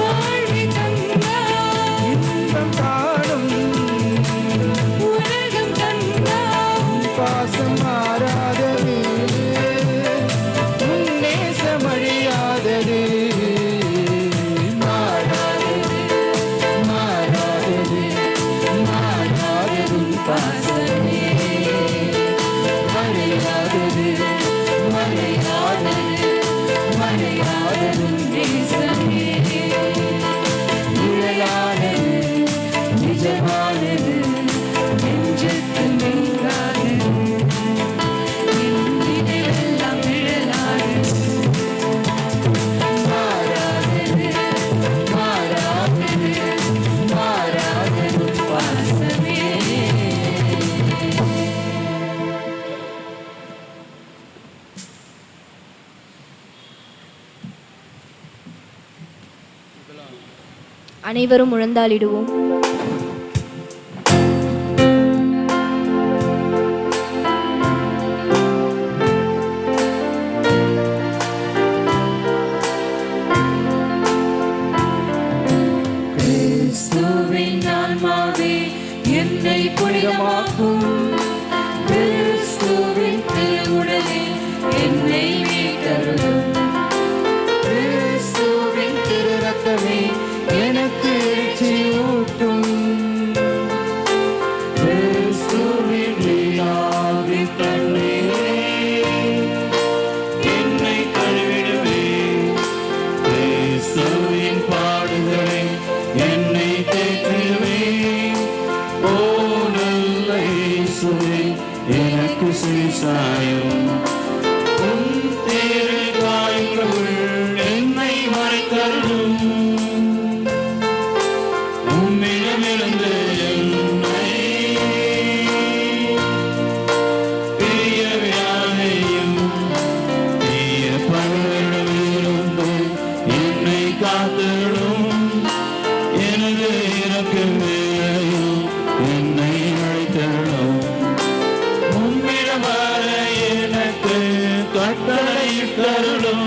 வாழ்வை தந்தாய், இன்பம் காணும் உலகம் தந்தாய். பாசம் மாறாதது உன் நேசமழியாதது மாறாதது மாறாதது மாறாதது பாசமே. மறையாதது மறையாதது மறையாதது நேசமே நிழலானது நிஜமானது நெஞ்சத்து நீங்காதது, என் நினைவெல்லாம் நிழலானது. மாறாதது மாறாதது மாறாதது பாசமே. அனைவரும் முழந்தாளிடுவோம். கிறிஸ்துவின் ஆன்மாவே என்னை புனிதமாக்கும், கிறிஸ்துவின் திருவுடலே என்னை மீட்டருளும். கிறிஸ்துவின் திரு ரத்தமே எனக்கு எழுச்சி ஊட்டும். கிறிஸ்துவின் லீலாவின் தண்ணீரே என்னை கழுவிடுவே. கிறிஸ்துவின் பாடுகளை என்னை தேற்றிடுவே. ஓ நல்ல இயேசுவே எனக்கு சுவிசாயம். உன் திரு காயங்களுள் என்னை மறைத்தருளும். உம்மிடமிருந்து என்னை பிரியவியாதையும் தீய பகைவரிடமிருந்து என்னை காத்திடும். எனது இறக்கமேயும் என்னை அழைத்தருளும். உம்மிடம் வர எனக்கு கட்டளையிட்டருளும்.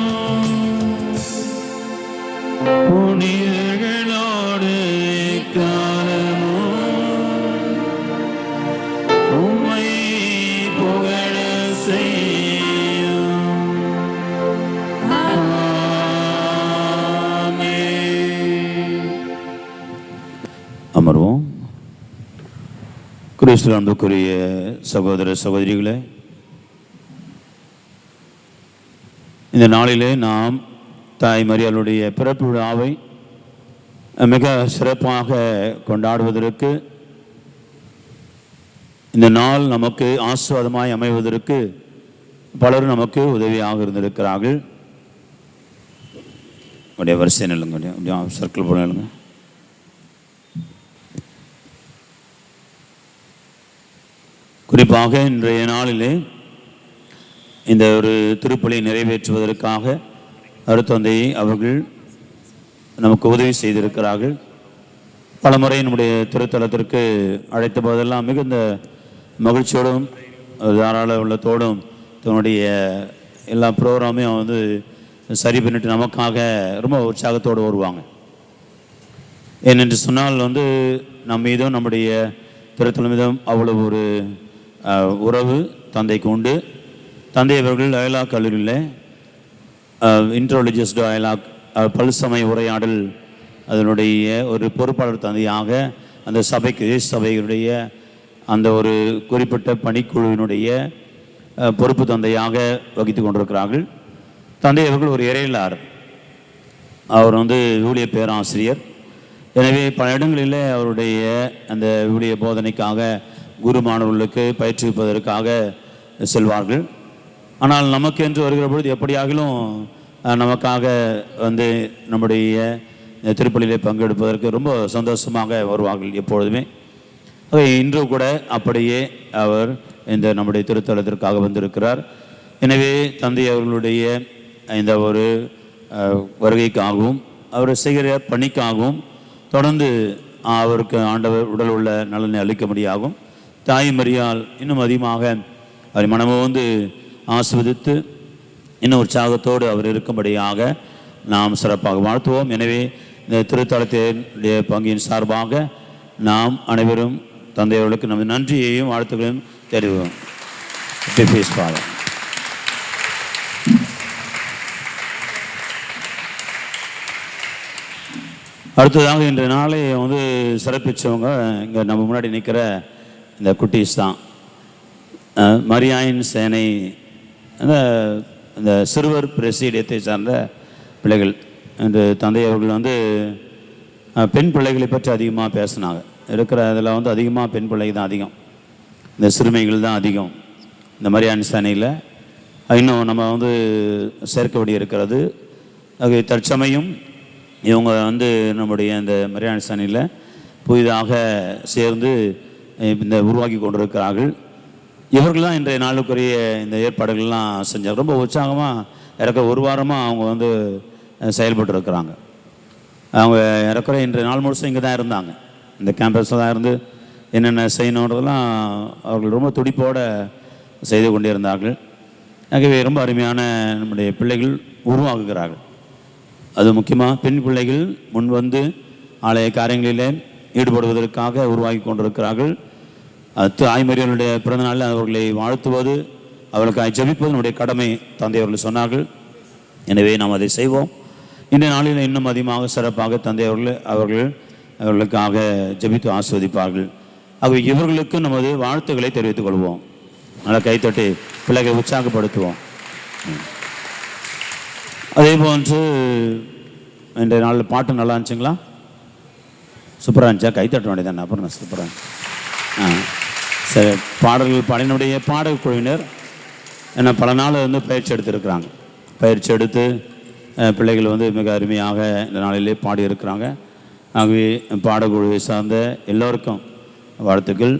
புனிதர்களோடு காலமும் உம்மை புகழ செய்யும். அமர்வோம். கிறிஸ்துவின் அன்புக்குரிய சகோதர சகோதரிகளே, இந்த நாளிலே நாம் தாய் மரியாளுடைய பிறப்பு விழாவை மிக சிறப்பாக கொண்டாடுவதற்கு, இந்த நாள் நமக்கு ஆசீர்வாதமாய் அமைவதற்கு பலரும் நமக்கு உதவியாக இருந்திருக்கிறார்கள். அப்படியே வரிசை நில்லுங்க, அப்படியே சர்க்கிள் போட நில்லுங்க. குறிப்பாக இன்றைய நாளிலே இந்த ஒரு திருப்பலியை நிறைவேற்றுவதற்காக அருத்தந்தை அவர்கள் நமக்கு உதவி செய்திருக்கிறார்கள். பல முறை நம்முடைய திருத்தலத்திற்கு அழைத்த போதெல்லாம் மிகுந்த மகிழ்ச்சியோடும் தாராள உள்ளத்தோடும் தன்னுடைய எல்லா ப்ரோக்ராமையும் வந்து சரி பண்ணிட்டு நமக்காக ரொம்ப உற்சாகத்தோடு வருவாங்க. ஏனென்று சொன்னால் வந்து நம் மீதும் நம்முடைய திருத்தலம் மீதும் அவ்வளவு ஒரு உறவு தந்தைக்கு உண்டு. தந்தை அவர்கள் அயலாக் கல்லூரியில் இன்ட்ரோலிஜியஸ் அயலாக் பல்சமய உரையாடல் அதனுடைய ஒரு பொறுப்பாளர் தந்தையாக அந்த சபைக்கு சபையுடைய அந்த ஒரு குறிப்பிட்ட பணிக்குழுவினுடைய பொறுப்பு தந்தையாக வகித்து கொண்டிருக்கிறார்கள். தந்தை அவர்கள் ஒரு இறையிலார். அவர் வந்து ஊழிய பேராசிரியர். எனவே பல இடங்களில் அவருடைய அந்த ஊழிய போதனைக்காக குரு மாணவர்களுக்கு பயிற்றுவிப்பதற்காக செல்வார்கள். ஆனால் நமக்கு என்று வருகிற பொழுது எப்படியாகிலும் நமக்காக வந்து நம்முடைய திருப்பலியிலே பங்கெடுப்பதற்கு ரொம்ப சந்தோஷமாக வருவார்கள் எப்பொழுதுமே. இன்று கூட அப்படியே அவர் இந்த நம்முடைய திருத்தலத்திற்காக வந்திருக்கிறார். எனவே தந்தை அவர்களுடைய இந்த ஒரு வருகைக்காகவும் அவர் செய்கிற பணிக்காகவும் தொடர்ந்து அவருக்கு ஆண்டவர் உடல் உள்ள நலனை அளிக்கும்படியாகும் தாய் மரியால் இன்னும் அதிகமாக அவரை மனமோந்து ஆஸ்வதித்து இன்னும் உற்சாகத்தோடு அவர் இருக்கும்படியாக நாம் சிறப்பாக வாழ்த்துவோம். எனவே இந்த திருத்தலத்தினுடைய பங்கின் சார்பாக நாம் அனைவரும் தந்தையவர்களுக்கு நமது நன்றியையும் வாழ்த்துக்களையும் தெரிவிப்போம். அடுத்ததாக இன்றைய நாளை வந்து சிறப்பித்தவங்க இங்கே நம்ம முன்னாடி நிற்கிற இந்த குட்டீஸ் தான். மரியாயின் சேனை இந்த சிறுவர் பிரசிடியத்தை சார்ந்த பிள்ளைகள். என்று தந்தை அவர்கள் வந்து பெண் பிள்ளைகளை பற்றி அதிகமாக பேசினாங்க. இருக்கிற இதில் வந்து அதிகமாக பெண் பிள்ளைகள் தான் அதிகம், இந்த சிறுமிகள் தான் அதிகம் இந்த மரியாயின் சேனையில். இன்னும் நம்ம வந்து சேர்க்க வேண்டி இருக்கிறது. அது தற்சமயம் இவங்க வந்து நம்முடைய இந்த மரியாயின் சேனையில் புதிதாக சேர்ந்து இந்த உருவாக்கி கொண்டிருக்கிறார்கள். இவர்கள் தான் இன்றைய நாளுக்குரிய இந்த ஏற்பாடுகள்லாம் செஞ்சாங்க. ரொம்ப உற்சாகமாக இறக்க ஒரு வாரமாக அவங்க வந்து செயல்பட்டு இருக்கிறாங்க. அவங்க இறக்குற இன்றைய நாள் முழுசும் இங்கே தான் இருந்தாங்க, இந்த கேம்பஸில் தான் இருந்து என்னென்ன செய்யணுன்றதெல்லாம் அவர்கள் ரொம்ப துடிப்போடு செய்து கொண்டே இருந்தார்கள். ஆகவே ரொம்ப அருமையான நம்முடைய பிள்ளைகள் உருவாக்குகிறார்கள். அது முக்கியமாக பெண் பிள்ளைகள் முன் வந்து ஆலய காரியங்களிலே ஈடுபடுவதற்காக உருவாக்கி கொண்டிருக்கிறார்கள். தாய்மரியர்களுடைய பிறந்தநாளில் அவர்களை வாழ்த்துவது, அவர்களுக்காக ஜெபிப்பது நம்முடைய கடமை தந்தை அவர்கள் சொன்னார்கள். எனவே நாம் அதை செய்வோம். இந்த நாளில் இன்னும் அதிகமாக சிறப்பாக தந்தை அவர்களுக்காக ஜெபித்து ஆஸ்வதிப்பார்கள். ஆகவே இவர்களுக்கு நமது வாழ்த்துக்களை தெரிவித்துக் கொள்வோம். நல்லா கைத்தட்டி பிள்ளைகளை உற்சாகப்படுத்துவோம். அதே போன்று இன்றைய நாளில் பாட்டு நல்லா இருந்துச்சுங்களா? சூப்பராக இருந்துச்சா? கைத்தட்ட வேண்டியதானே? அப்புறம் சூப்பராக சரி. பாடல்கள் பாடினுடைய பாடல் குழுவினர் ஏன்னா பல நாள் வந்து பயிற்சி எடுத்துருக்கிறாங்க. பயிற்சி எடுத்து பிள்ளைகள் வந்து மிக அருமையாக இந்த நாளிலே பாடியிருக்கிறாங்க. ஆகவே பாடக்குழுவை சார்ந்த எல்லோருக்கும் வாழ்த்துக்கள்.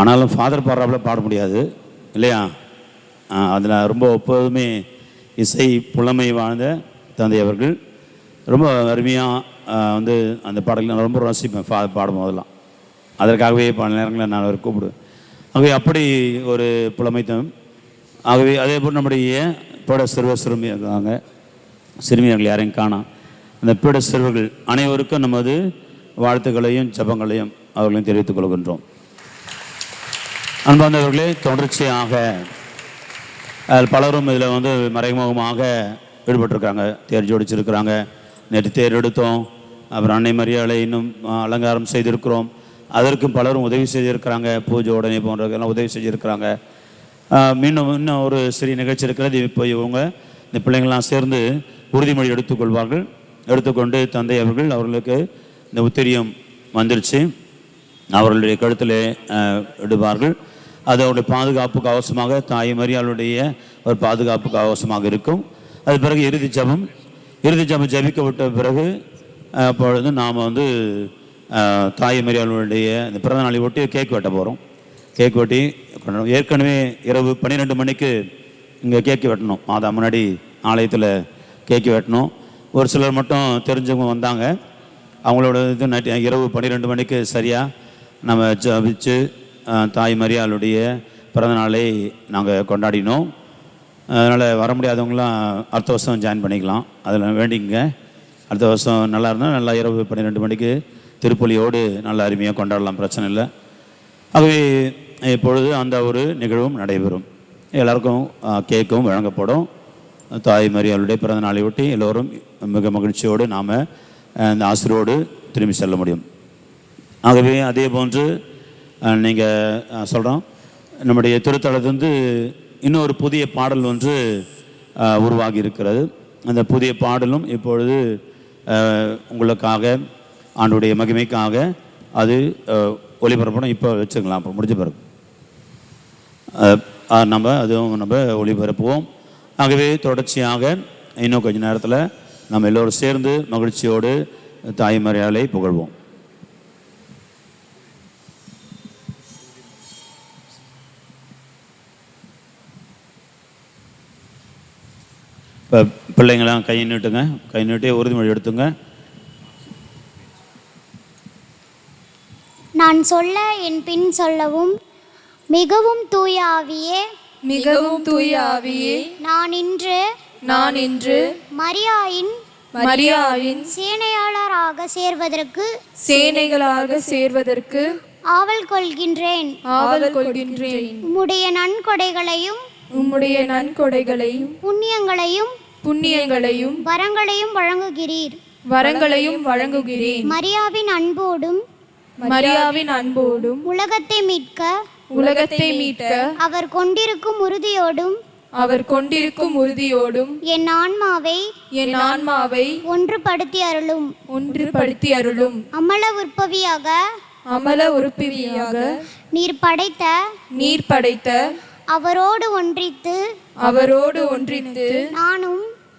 ஆனாலும் ஃபாதர் பாடுறாப்புல பாட முடியாது இல்லையா? அதில் ரொம்ப எப்போதுமே இசை புலமை வாழ்ந்த தந்தை அவர்கள் ரொம்ப அருமையாக வந்து அந்த பாடல்கள் நான் ரொம்ப ரசிப்பேன். பாடும் போதெல்லாம் அதற்காகவே பல நேரங்களில் நான் அவர் கூப்பிடுவேன். ஆகவே அப்படி ஒரு புலமைத்தம். ஆகவே அதே போல் நம்முடைய பீட சிறுமி இருக்காங்க, சிறுமியர்கள் யாரையும் காணோம். அந்த பீட சிறுவர்கள் அனைவருக்கும் நமது வாழ்த்துக்களையும் ஜபங்களையும் அவர்களையும் தெரிவித்துக் கொள்கின்றோம். அன்பார்ந்தவர்களே, தொடர்ச்சியாக பலரும் இதில் வந்து மறைமுகமாக ஈடுபட்டிருக்காங்க. தேர் ஜோடிச்சிருக்கிறாங்க. நேற்று தேர் எடுத்தோம். அப்புறம் அன்னை மரியாதை இன்னும் அலங்காரம் செய்திருக்கிறோம். அதற்கும் பலரும் உதவி செய்திருக்கிறாங்க. பூஜை உடனே போன்றவர்களெல்லாம் உதவி செஞ்சுருக்கிறாங்க. இன்னும் ஒரு சிறிய நிகழ்ச்சி இருக்கிறது. இப்போ இவங்க இந்த பிள்ளைங்கள்லாம் சேர்ந்து உறுதிமொழி எடுத்துக்கொள்வார்கள். எடுத்துக்கொண்டு தந்தை அவர்களுக்கு இந்த உத்திரியம் வந்துருச்சு, அவர்களுடைய கழுத்தில் இடுவார்கள். அது அவருடைய பாதுகாப்புக்கு அவசியமாக, தாய் மரியாளுடைய ஒரு பாதுகாப்புக்கு அவசியமாக இருக்கும். அது பிறகு இறுதி ஜபம் ஜபிக்கப்பட்ட பிறகு அப்பொழுது நாம் வந்து தாய் மரியாளுடைய இந்த பிறந்த நாளை ஒட்டி கேக் வெட்ட போகிறோம். கேக் வெட்டி கொண்டோம். ஏற்கனவே இரவு 12 மணிக்கு இங்கே கேக்கு வெட்டணும். மாதா முன்னாடி ஆலயத்தில் கேக்கு வெட்டணும். ஒரு சிலர் மட்டும் தெரிஞ்சவங்க வந்தாங்க. அவங்களோட இது நைட்டு இரவு 12 மணிக்கு சரியாக நம்ம ஜபிச்சு தாய் மரியாளுடைய பிறந்த நாளை நாங்கள் கொண்டாடினோம். அதனால் வர முடியாதவங்களாம் அடுத்த வருஷம் ஜாயின் பண்ணிக்கலாம். அதில் வேண்டிங்க. அடுத்த வருஷம் நல்லா இருந்தால் நல்லா இரவு 12 மணிக்கு திருப்பலியோடு நல்ல அருமையாக கொண்டாடலாம், பிரச்சனை இல்லை. ஆகவே இப்பொழுது அந்த ஒரு நிகழ்வும் நடைபெறும். எல்லாருக்கும் கேக்கும் வழங்கப்படும். தாய் மரியாளுடைய பிறந்த நாளை ஒட்டி எல்லோரும் மிக மகிழ்ச்சியோடு நாம் இந்த ஆசிரியோடு திரும்பி செல்ல முடியும். ஆகவே அதே போன்று நீங்கள் சொல்கிறோம், நம்முடைய திருத்தலத்திலிருந்து இன்னொரு புதிய பாடல் ஒன்று உருவாகி இருக்கிறது. அந்த புதிய பாடலும் இப்பொழுது உங்களுக்காக ஆண்டுடைய மகிமைக்காக அது ஒளிபரப்பணும். இப்போ வச்சுக்கலாம், அப்புறம் முடிஞ்ச பிறகு நம்ம ஒளிபரப்புவோம். ஆகவே தொடர்ச்சியாக இன்னும் கொஞ்சம் நேரத்தில் நம்ம எல்லோரும் சேர்ந்து மகிழ்ச்சியோடு தாய்மறையாலை புகழ்வோம். இப்போ பிள்ளைங்களாம் கை நீட்டுங்க, கை நீட்டி உறுதிமொழி எடுத்துங்க. நான் சொல்ல என் பின் சொல்லவும் மிகவும் தூய ஆவியே, மிகவும் தூய ஆவியே, நான் இன்று மரியாயின் சேனையாளராக சேர்வதற்கு ஆவல் கொள்கின்றேன். உம்முடைய நன்கொடைகளையும் புண்ணியங்களையும் வரங்களையும் வழங்குகிறீர். மரியாவின் அன்போடும் உலகத்தை மீட்க அவர் கொண்டிருக்கும் உறுதியோடும் என் ஆன்மாவை ஒன்றுபடுத்தி அருளும். அமல உற்பவியாக நீர் படைத்த அவரோடு ஒன்றித்து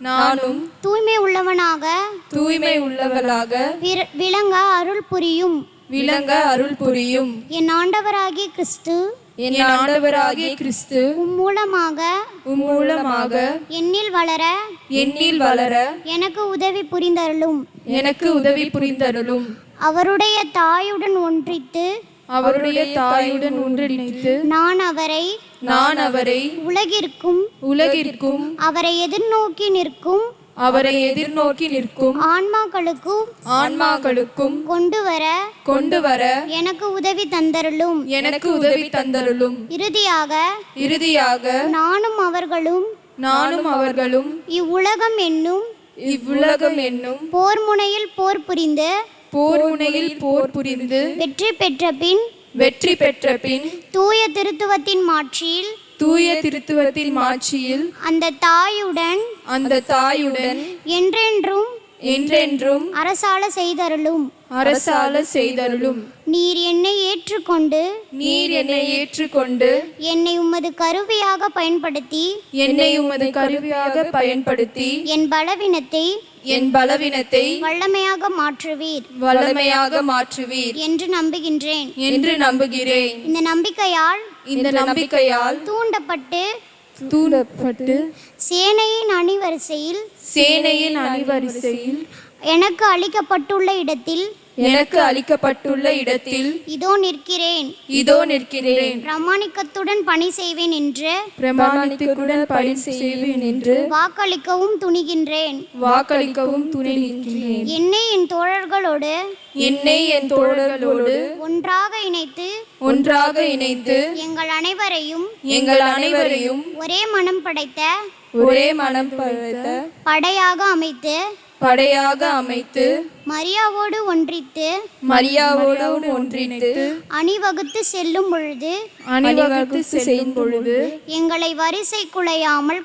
நானும் தூய்மை உள்ளவனாக விளங்க அருள் புரியும். என் ஆண்டவராகிய கிறிஸ்து மூலமாக என்னில் வளர எனக்கு உதவி புரிந்தருளும். அவருடைய தாயுடன் ஒன்றித்து நான் அவரை உலகிற்கும் அவரை எதிர்நோக்கி நிற்கும் ஆன்மாக்களுக்கும் கொண்டு வர எனக்கு உதவி தந்தருளும். இறுதியாக நானும் அவர்களும் இவ்வுலகம் என்னும் போர் முனையில் போர் புரிந்து வெற்றி பெற்ற பின் தூய திருத்துவத்தின் மாட்சியில் அந்த தாயுடன் என்றென்றும் அரசாள செய்தருளும். நீர் என்னை ஏற்றுக்கொண்டு என்னை உமது கருவியாக பயன்படுத்தி என் பலவீனத்தை வல்லமையாக மாற்றுவீர் என்று நம்புகிறேன். இந்த நம்பிக்கையால் தூண்டப்பட்டு சேனையின் அணிவரிசையில் எனக்கு அளிக்கப்பட்டுள்ள இடத்தில் இதோ நிற்கிறேன். பிரமாணிக்கத்துடன் பணி செய்வேன் என்று வாக்களிக்கவும் துணிகின்றேன். என்னை என் தோழர்களோடு ஒன்றாக இணைத்து எங்கள் அனைவரையும் ஒரே மனம் படைத்த படையாக அமைத்து மரியாவோடு ஒன்றித்து அணிவகுத்து செல்லும் பொழுது எங்களை வரிசை குலையாமல்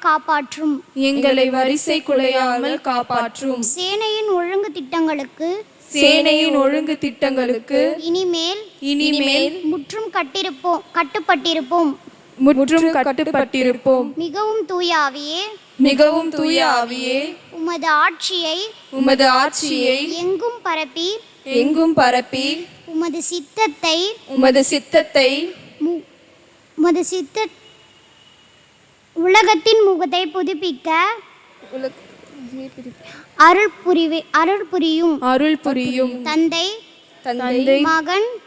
காப்பாற்றும். சேனையின் ஒழுங்கு திட்டங்களுக்கு இனிமேல் முற்றும் கட்டுப்பட்டிருப்போம். மிகவும் தூய ஆவியே, உமது ஆட்சியை எங்கும் பரப்பி உமது சித்தத்தை உலகத்தின் முகத்தை புதுப்பிக்க அருள் புரியும். தந்தை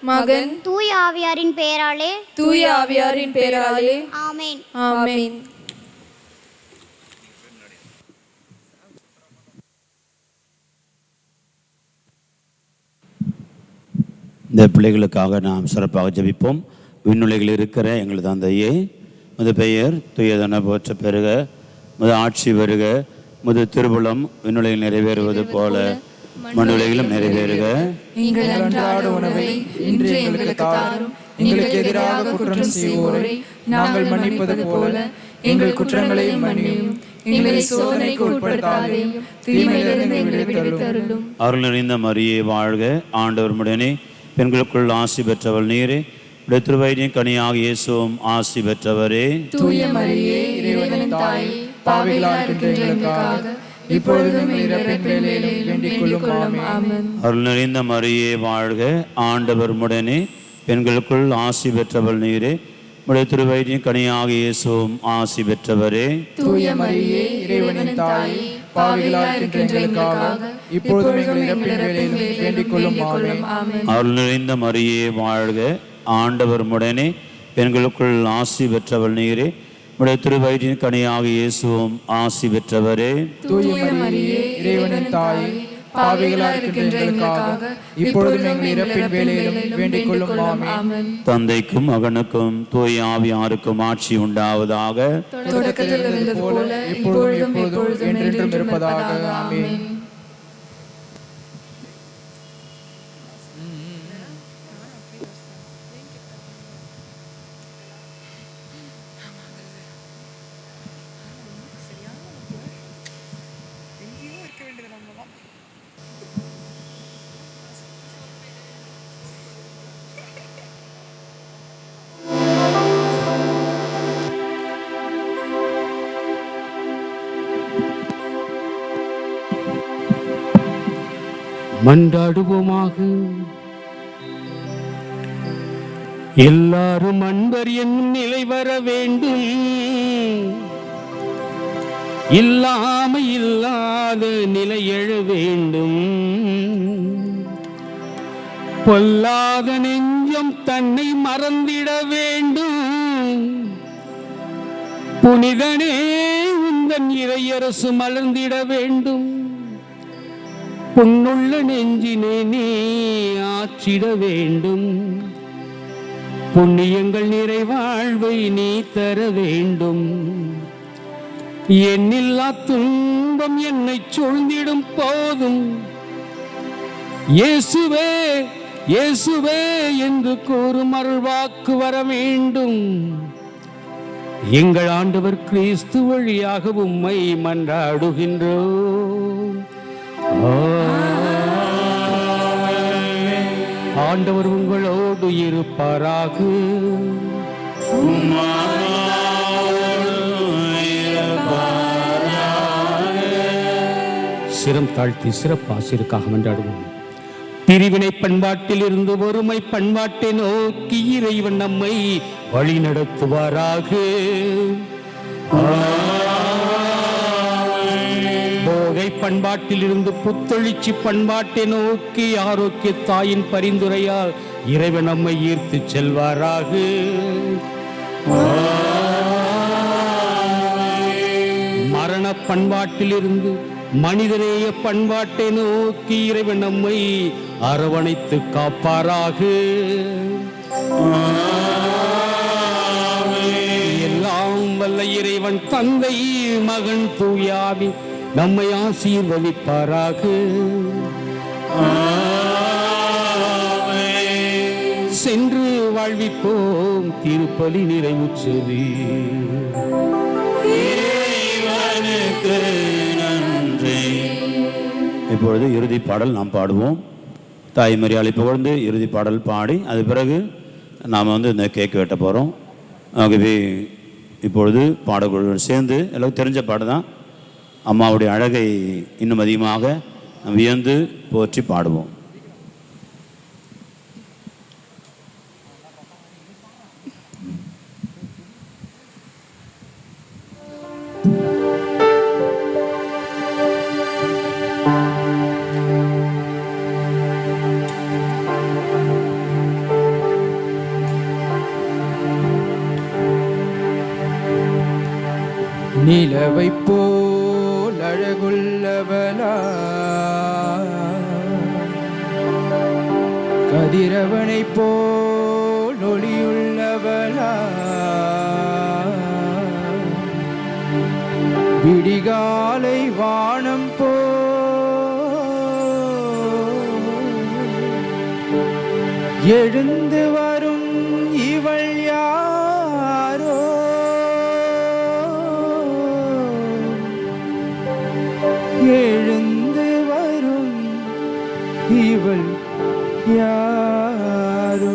மகன் தூய ஆவியாரின் பெயராலே ஆமென். இந்த பிள்ளைகளுக்காக நாம் சிறப்பாக ஜெபிப்போம். விண்ணுலகில் இருக்கிற எங்களது தந்தையே, முது பெயர் தூயதென போற்ற பெறுக, முது ஆட்சி வருக, முது திருவுளம் விண்ணுலகில் நிறைவேறுவது போல மண்ணுலகிலும் நிறைவேறுக. எங்கள் அன்றாட உணவை இன்று எங்களுக்கு தாரும். எங்களுக்கு எதிராக குற்றம் செய்வோரை நாங்கள் மன்னிப்பது போல எங்கள் குற்றங்களை மன்னியும். எங்களை சோதனைக்கு உட்படுத்தாதேயும் தீமையிலிருந்து எங்களை விடுவித்தருளும். அருள் நிறைந்த மரியே வாழ்க, ஆண்டவர் உடனே, பெண்களுக்குள் ஆசி பெற்றவள் நீரே, திருவயிற்றின் கனியாக இயேசுவும் ஆசி பெற்றவரே. தூய மரியே, இறைவனின் தாயே, பாவிகளாய் இருக்கின்ற எங்களுக்காக இப்பொழுதும் எங்கள் இறப்பின் வேளையிலும் வேண்டிக் கொள்ளும். ஆமென். அருள் நிறைந்த மரியே வாழ்க, ஆண்டவர் உடனே, பெண்களுக்குள் ஆசி பெற்றவள் நீரே, திருவயிற்றின் கனியாக இயேசுவும் ஆசி பெற்றவரே. தூய மரியே, இறைவனின் தாயே, பாவிகளாய் இருக்கின்ற எங்களுக்காக இப்பொழுதும் எங்கள் இறப்பின் வேளையிலும் வேண்டிக் கொள்ளும். ஆமென். அருள் நிறைந்த மரியே வாழ்க, ஆண்டவர் உடனே, பெண்களுக்குள் ஆசி பெற்றவள் நீரே, திருவயிற்றின் கனியாக இயேசுவும் ஆசி பெற்றவரே. தூய மரியே, இறைவனின் தாயே, பாவிகளாய் இருக்கின்ற எங்களுக்காக இப்பொழுதும் எங்கள் இறப்பின் வேளையிலும் வேண்டிக் கொள்ளும். ஆமென். தந்தைக்கும் மகனுக்கும் தூய ஆவியாருக்கும் ஆட்சி உண்டாவதாக. தொடக்கத்தில் இருந்தது போல இப்பொழுதும் எப்பொழுதும் என்றென்றும் இருப்பதாக. ஆமென். மன்றாடுவோமாக. எல்லாரும் அன்பர் என்னும் நிலை வர வேண்டும், இல்லாமை இல்லாத நிலை எழ வேண்டும். பொல்லாத நெஞ்சம் தன்னை மறந்திட வேண்டும். புனிதனே உந்தன் இறையரசு மலர்ந்திட வேண்டும். பொன்னுள்ள நெஞ்சினை நீ ஆற்றிட வேண்டும். புண்ணியங்கள் நிறைவாழ்வை நீ தர வேண்டும். எண்ணில்லா துன்பம் என்னை சூழ்ந்திடும் போதும் இயேசுவே இயேசுவே என்று கூறும் அருள்வாக்கு வர வேண்டும். எங்கள் ஆண்டவர் கிறிஸ்து வழியாக உம்மை மன்றாடுகின்றோம். ஆண்டவர் உங்களோடு இருப்பாராக. சிரம் தாழ்த்தி சிறப்பாசிற்காக மன்றாடுவோம். பிரிவினை பண்பாட்டில் இருந்து ஒருமை பண்பாட்டை நோக்கி இறைவன் நம்மை வழி நடத்துவாராக. போகை பண்பாட்டில் இருந்து புத்தெழுச்சி பண்பாட்டை நோக்கி ஆரோக்கிய தாயின் பரிந்துரையால் இறைவன் நம்மை ஈர்த்து செல்வாராக. மரண பண்பாட்டில் இருந்து மனிதநேய பண்பாட்டை நோக்கி இறைவன் நம்மை அரவணைத்து காப்பாராக. எல்லாம் வல்ல இறைவன் தந்தை மகன் தூயாவி நம்மை ஆசீர்வதிப்பாராக. சென்று வாழ்விப்போம். திருப்பலி நிறைவுற்றது. இப்பொழுது இறுதி பாடல் நாம் பாடுவோம். தாய் மரியாதை புகழ்ந்து இறுதி பாடல் பாடி அது பிறகு நாம் இந்த கேக் வெட்ட போகிறோம். ஆகவே இப்பொழுது பாடல்களுடன் சேர்ந்து எல்லாம் தெரிஞ்ச பாடு தான். அம்மாவுடைய அழகை இன்னும் அதிகமாக நாம் வியந்து போற்றி பாடுவோம். நிலவை போல் அழகுள்ளவளா, கதிரவனை போல் ஒளியுள்ளவளா, விடிகாலை வானம் போல் எழுந்து வரும் இவள் யாரோ, இவள் யாரோ?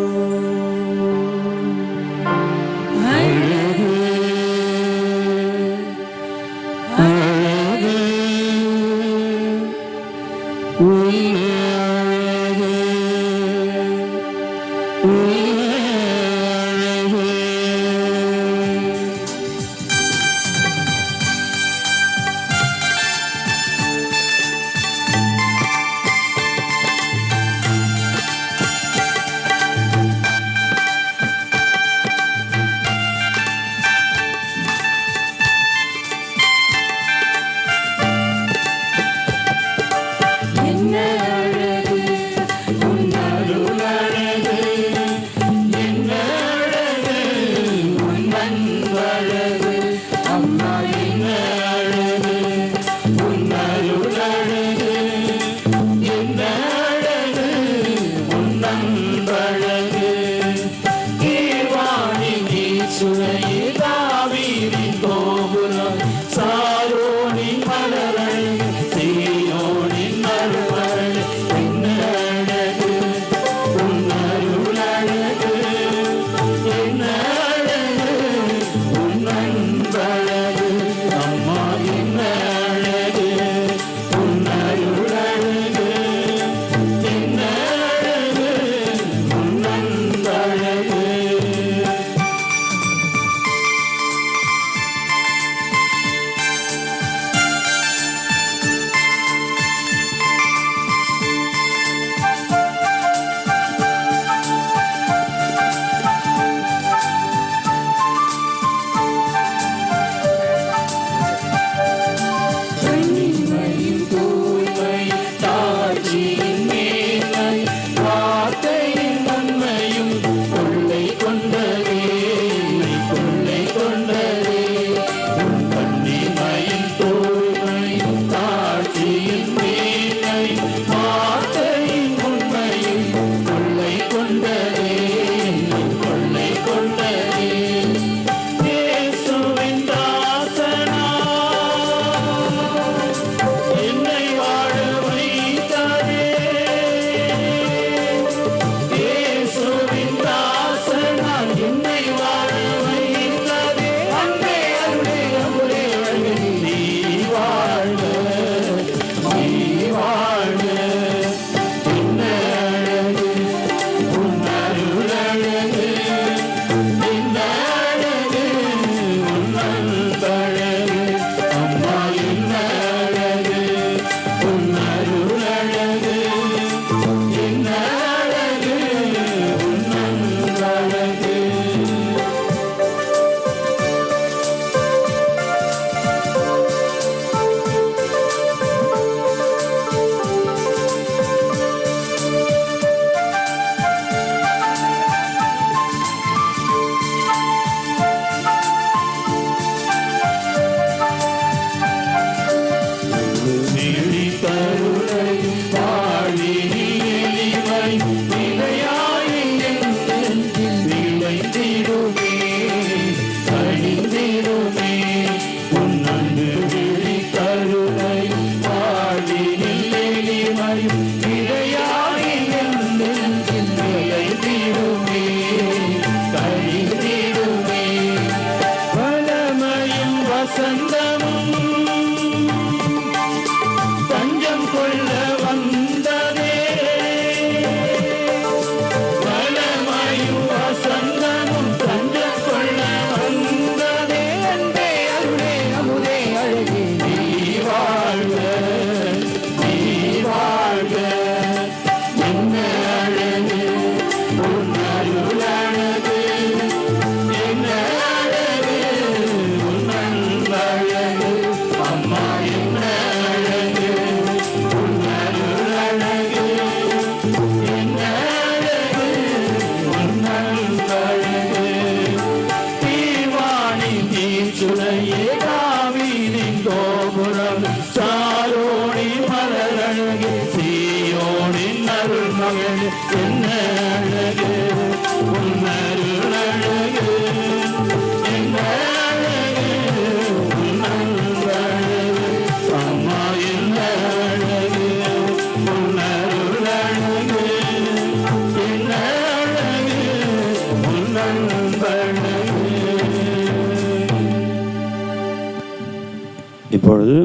அம்மா என்ன அழகு, உன் அருள் இப்பொழுது